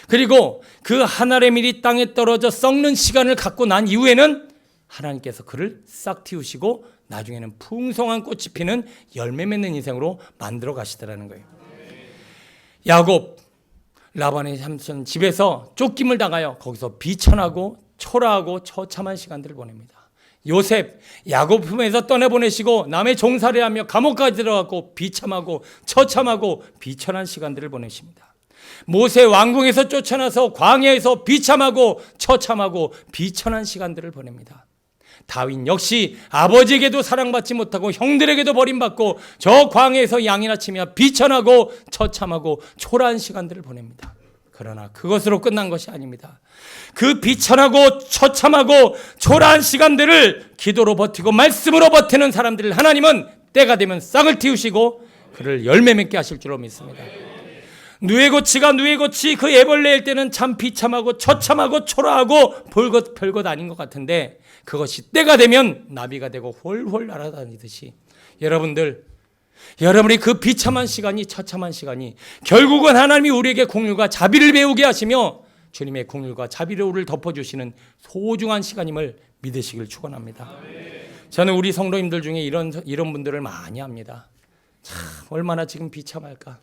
그리고 그 하나님의 일이 땅에 떨어져 썩는 시간을 갖고 난 이후에는 하나님께서 그를 싹 틔우시고 나중에는 풍성한 꽃이 피는 열매 맺는 인생으로 만들어 가시더라는 거예요. 야곱, 라반의 삼촌 집에서 쫓김을 당하여 거기서 비천하고 초라하고 처참한 시간들을 보냅니다. 요셉, 야곱 품에서 떠내보내시고 남의 종살이를 하며 감옥까지 들어가고 비참하고 처참하고 비천한 시간들을 보내십니다. 모세 왕궁에서 쫓아나서 광야에서 비참하고 처참하고 비천한 시간들을 보냅니다. 다윗 역시 아버지에게도 사랑받지 못하고 형들에게도 버림받고 저 광야에서 양이나 치며 비천하고 처참하고 초라한 시간들을 보냅니다. 그러나 그것으로 끝난 것이 아닙니다. 그 비천하고 처참하고 초라한 시간들을 기도로 버티고 말씀으로 버티는 사람들을 하나님은 때가 되면 싹을 틔우시고 그를 열매 맺게 하실 줄로 믿습니다. 누에고치가 누에고치 그 애벌레일 때는 참 비참하고 처참하고 초라하고 별것 아닌 것 같은데 그것이 때가 되면 나비가 되고 홀홀 날아다니듯이 여러분이 그 비참한 시간이 처참한 시간이 결국은 하나님이 우리에게 긍휼과 자비를 배우게 하시며 주님의 긍휼과 자비를 우리를 덮어주시는 소중한 시간임을 믿으시길 축원합니다. 저는 우리 성도님들 중에 이런 분들을 많이 합니다. 참 얼마나 지금 비참할까,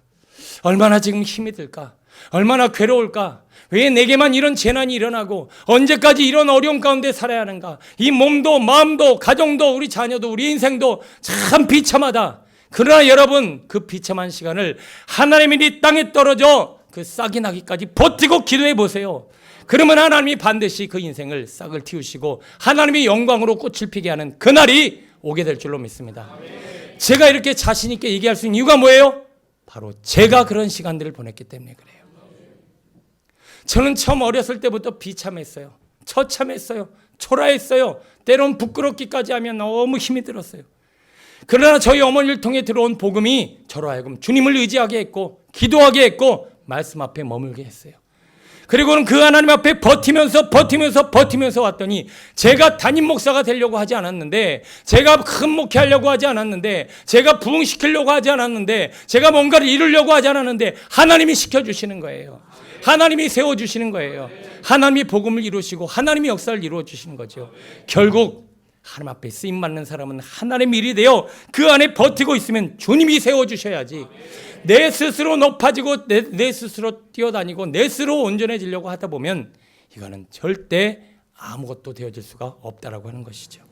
얼마나 지금 힘이 들까, 얼마나 괴로울까, 왜 내게만 이런 재난이 일어나고 언제까지 이런 어려움 가운데 살아야 하는가, 이 몸도 마음도 가정도 우리 자녀도 우리 인생도 참 비참하다. 그러나 여러분 그 비참한 시간을 하나님의 이 땅에 떨어져 그 싹이 나기까지 버티고 기도해 보세요. 그러면 하나님이 반드시 그 인생을 싹을 틔우시고 하나님의 영광으로 꽃을 피게 하는 그날이 오게 될 줄로 믿습니다. 제가 이렇게 자신 있게 얘기할 수 있는 이유가 뭐예요? 바로 제가 그런 시간들을 보냈기 때문에 그래요. 저는 처음 어렸을 때부터 비참했어요. 처참했어요. 초라했어요. 때론 부끄럽기까지 하면 너무 힘이 들었어요. 그러나 저희 어머니를 통해 들어온 복음이 저로 하여금 주님을 의지하게 했고 기도하게 했고 말씀 앞에 머물게 했어요. 그리고는 그 하나님 앞에 버티면서 왔더니 제가 담임 목사가 되려고 하지 않았는데, 제가 큰 목회하려고 하지 않았는데, 제가 부흥시키려고 하지 않았는데, 제가 뭔가를 이루려고 하지 않았는데 하나님이 시켜주시는 거예요. 하나님이 세워주시는 거예요. 하나님이 복음을 이루시고 하나님이 역사를 이루어주시는 거죠. 결국 하나님 앞에 쓰임받는 사람은 하나님의 일이 되어 그 안에 버티고 있으면 주님이 세워주셔야지, 내 스스로 높아지고 내 스스로 뛰어다니고 내 스스로 온전해지려고 하다 보면 이거는 절대 아무것도 되어질 수가 없다라고 하는 것이죠.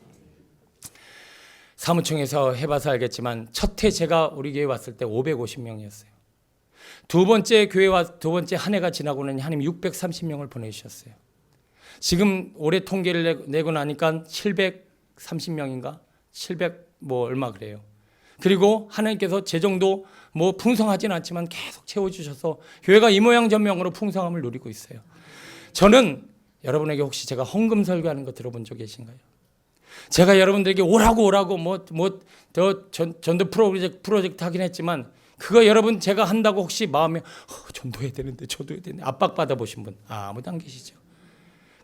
사무총에서 해봐서 알겠지만 첫 해 제가 우리 교회 왔을 때 550명이었어요. 두 번째 한 해가 지나고는 하나님 630명을 보내주셨어요. 지금 올해 통계를 내고 나니까 730명인가 700 뭐 얼마 그래요. 그리고 하나님께서 제 정도 뭐 풍성하진 않지만 계속 채워주셔서 교회가 이 모양 저명으로 풍성함을 누리고 있어요. 저는 여러분에게 혹시 제가 헌금 설교하는 거 들어본 적 계신가요? 제가 여러분들에게 오라고 전도 프로젝트 하긴 했지만 그거 여러분 제가 한다고 혹시 마음에 전도해야 되는데 저도 해야 되는데 압박받아 보신 분 아무도 안 계시죠?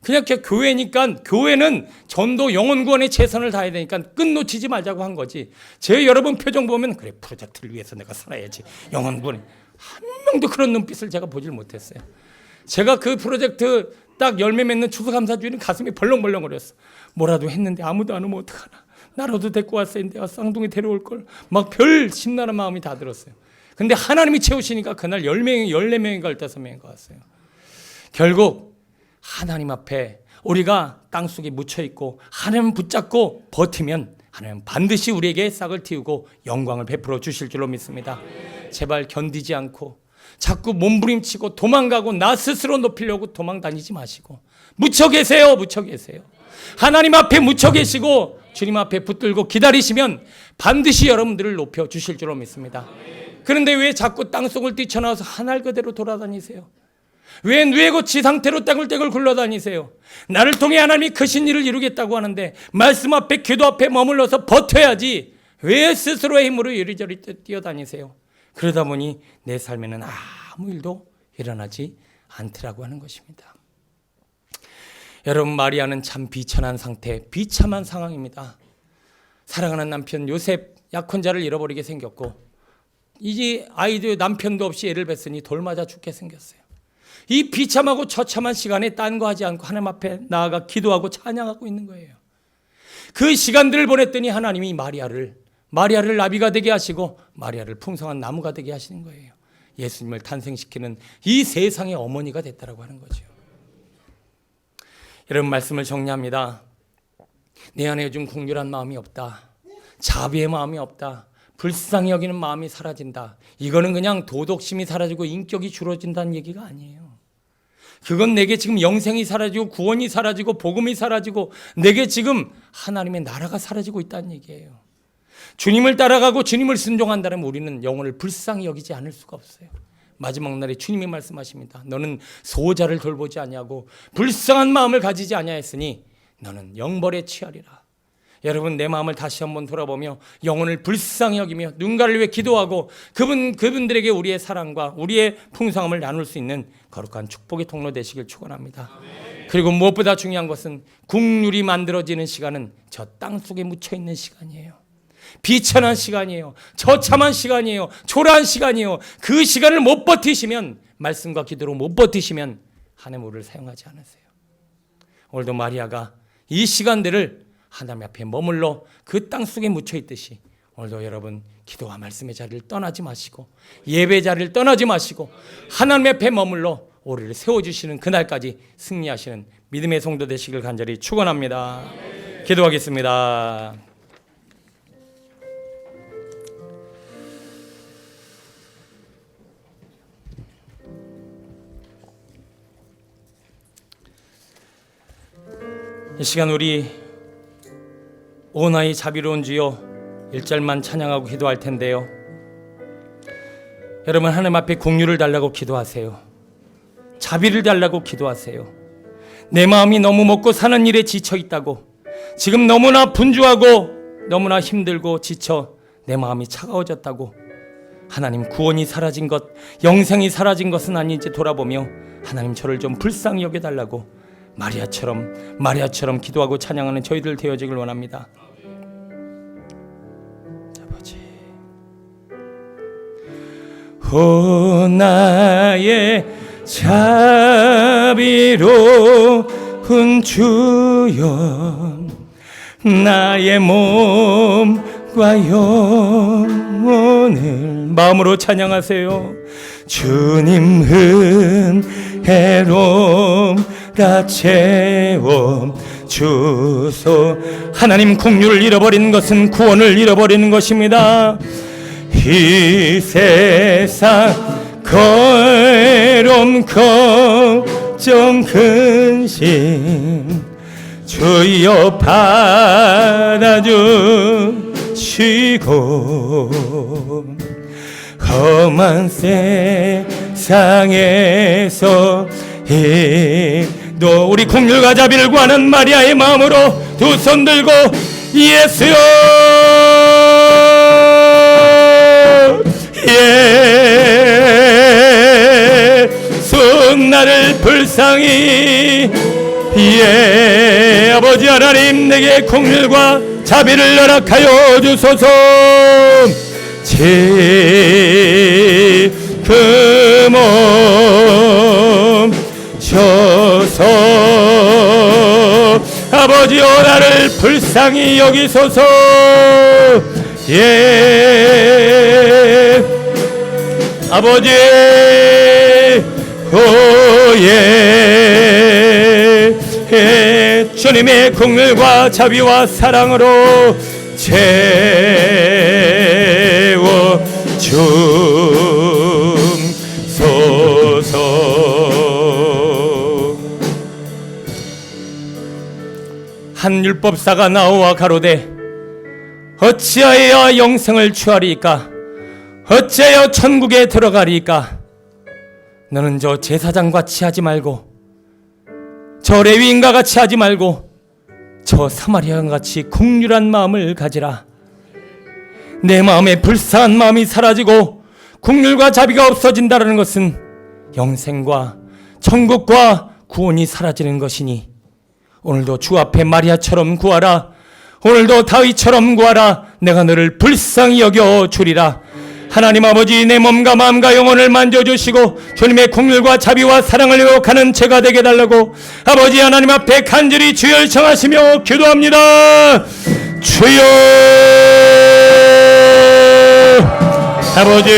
그냥 교회니까, 교회는 전도 영혼 구원에 최선을 다해야 되니까 끝 놓치지 말자고 한 거지. 제 여러분 표정 보면 그래, 프로젝트를 위해서 내가 살아야지, 영혼 구원에. 한 명도 그런 눈빛을 제가 보질 못했어요. 제가 그 프로젝트 딱 열매 맺는 추수감사주일은 가슴이 벌렁벌렁거렸어. 뭐라도 했는데 아무도 안 오면 어떡하나, 나라도 데리고 왔어야 했는데 쌍둥이 데려올 걸, 막 별 심란한 마음이 다 들었어요. 근데 하나님이 채우시니까 그날 10명이 14명인가 15명인가 왔어요. 결국 하나님 앞에 우리가 땅속에 묻혀있고 하나님 붙잡고 버티면 하나님 반드시 우리에게 싹을 틔우고 영광을 베풀어 주실 줄로 믿습니다. 제발 견디지 않고 자꾸 몸부림치고 도망가고 나 스스로 높이려고 도망 다니지 마시고 묻혀 계세요. 하나님 앞에 묻혀 계시고 주님 앞에 붙들고 기다리시면 반드시 여러분들을 높여 주실 줄로 믿습니다. 그런데 왜 자꾸 땅속을 뛰쳐나와서 하늘 그대로 돌아다니세요? 왜 뇌고치 상태로 떼굴떼굴 굴러다니세요? 나를 통해 하나님이 크신 일을 이루겠다고 하는데 말씀 앞에 기도 앞에 머물러서 버텨야지 왜 스스로의 힘으로 이리저리 뛰어다니세요? 그러다 보니 내 삶에는 아무 일도 일어나지 않더라고 하는 것입니다. 여러분, 마리아는 참 비천한 상태, 비참한 상황입니다. 사랑하는 남편 요셉 약혼자를 잃어버리게 생겼고 이제 아이도 남편도 없이 애를 뱄으니 돌 맞아 죽게 생겼어요. 이 비참하고 처참한 시간에 딴 거 하지 않고 하나님 앞에 나아가 기도하고 찬양하고 있는 거예요. 그 시간들을 보냈더니 하나님이 마리아를 나비가 되게 하시고 마리아를 풍성한 나무가 되게 하시는 거예요. 예수님을 탄생시키는 이 세상의 어머니가 됐다라고 하는 거죠. 여러분, 말씀을 정리합니다. 내 안에 요즘 긍휼한 마음이 없다, 자비의 마음이 없다, 불쌍히 여기는 마음이 사라진다. 이거는 그냥 도덕심이 사라지고 인격이 줄어든다는 얘기가 아니에요. 그건 내게 지금 영생이 사라지고 구원이 사라지고 복음이 사라지고 내게 지금 하나님의 나라가 사라지고 있다는 얘기예요. 주님을 따라가고 주님을 순종한다면 우리는 영혼을 불쌍히 여기지 않을 수가 없어요. 마지막 날에 주님이 말씀하십니다. 너는 소자를 돌보지 아니하고 불쌍한 마음을 가지지 아니하였으니 너는 영벌에 취하리라. 여러분, 내 마음을 다시 한번 돌아보며 영혼을 불쌍히 여기며 누군가를 위해 기도하고 그분들에게 우리의 사랑과 우리의 풍성함을 나눌 수 있는 거룩한 축복의 통로 되시길 축원합니다. 그리고 무엇보다 중요한 것은 국률이 만들어지는 시간은 저 땅속에 묻혀있는 시간이에요. 비천한 시간이에요. 처참한 시간이에요. 초라한 시간이에요. 그 시간을 못 버티시면, 말씀과 기도로 못 버티시면 하나님 우리를 사용하지 않으세요. 오늘도 마리아가 이 시간들을 하나님 앞에 머물러 그 땅속에 묻혀있듯이 오늘도 여러분 기도와 말씀의 자리를 떠나지 마시고 예배 자리를 떠나지 마시고 하나님 앞에 머물러 우리를 세워주시는 그날까지 승리하시는 믿음의 성도 되시길 간절히 축원합니다. 기도하겠습니다. 이 시간 우리 오나이 자비로운 주여 1절만 찬양하고 기도할 텐데요. 여러분, 하나님 앞에 긍휼을 달라고 기도하세요. 자비를 달라고 기도하세요. 내 마음이 너무 먹고 사는 일에 지쳐 있다고, 지금 너무나 분주하고 너무나 힘들고 지쳐 내 마음이 차가워졌다고, 하나님 구원이 사라진 것, 영생이 사라진 것은 아닌지 돌아보며 하나님 저를 좀 불쌍히 여겨달라고 마리아처럼 기도하고 찬양하는 저희들 되어지길 원합니다. 아버지, 오 나의 자비로운 주여, 나의 몸과 영혼을 마음으로 찬양하세요. 주님 은혜로 다 채워 주소. 하나님, 긍휼을 잃어버리는 것은 구원을 잃어버리는 것입니다. 이 세상 괴로움 걱정 근심 주여 받아주시고, 험한 세상에서 또 우리 긍휼과 자비를 구하는 마리아의 마음으로 두 손 들고 예수여, 예수 나를 불쌍히, 아버지 하나님, 내게 긍휼과 자비를 허락하여 주소서. 지금 오셔서 아버지여 나를 불쌍히 여기소서. 아버지, 주님의 긍휼과 자비와 사랑으로 채워 주소서. 한 율법사가 나와 가로되 어찌하여 영생을 취하리이까, 어찌하여 천국에 들어가리이까. 너는 저 제사장같이 하지 말고, 저 레위인과 같이 하지 말고, 저 사마리아인같이 긍휼한 마음을 가지라. 내 마음에 불쌍한 마음이 사라지고 긍휼과 자비가 없어진다는 것은 영생과 천국과 구원이 사라지는 것이니, 오늘도 주 앞에 마리아처럼 구하라. 오늘도 다윗처럼 구하라. 내가 너를 불쌍히 여겨 주리라. 하나님 아버지, 내 몸과 마음과 영혼을 만져주시고 주님의 긍휼과 자비와 사랑을 회복하는 제가 되게 달라고 아버지 하나님 앞에 간절히 주여 청하시며 기도합니다. 주여, 아버지.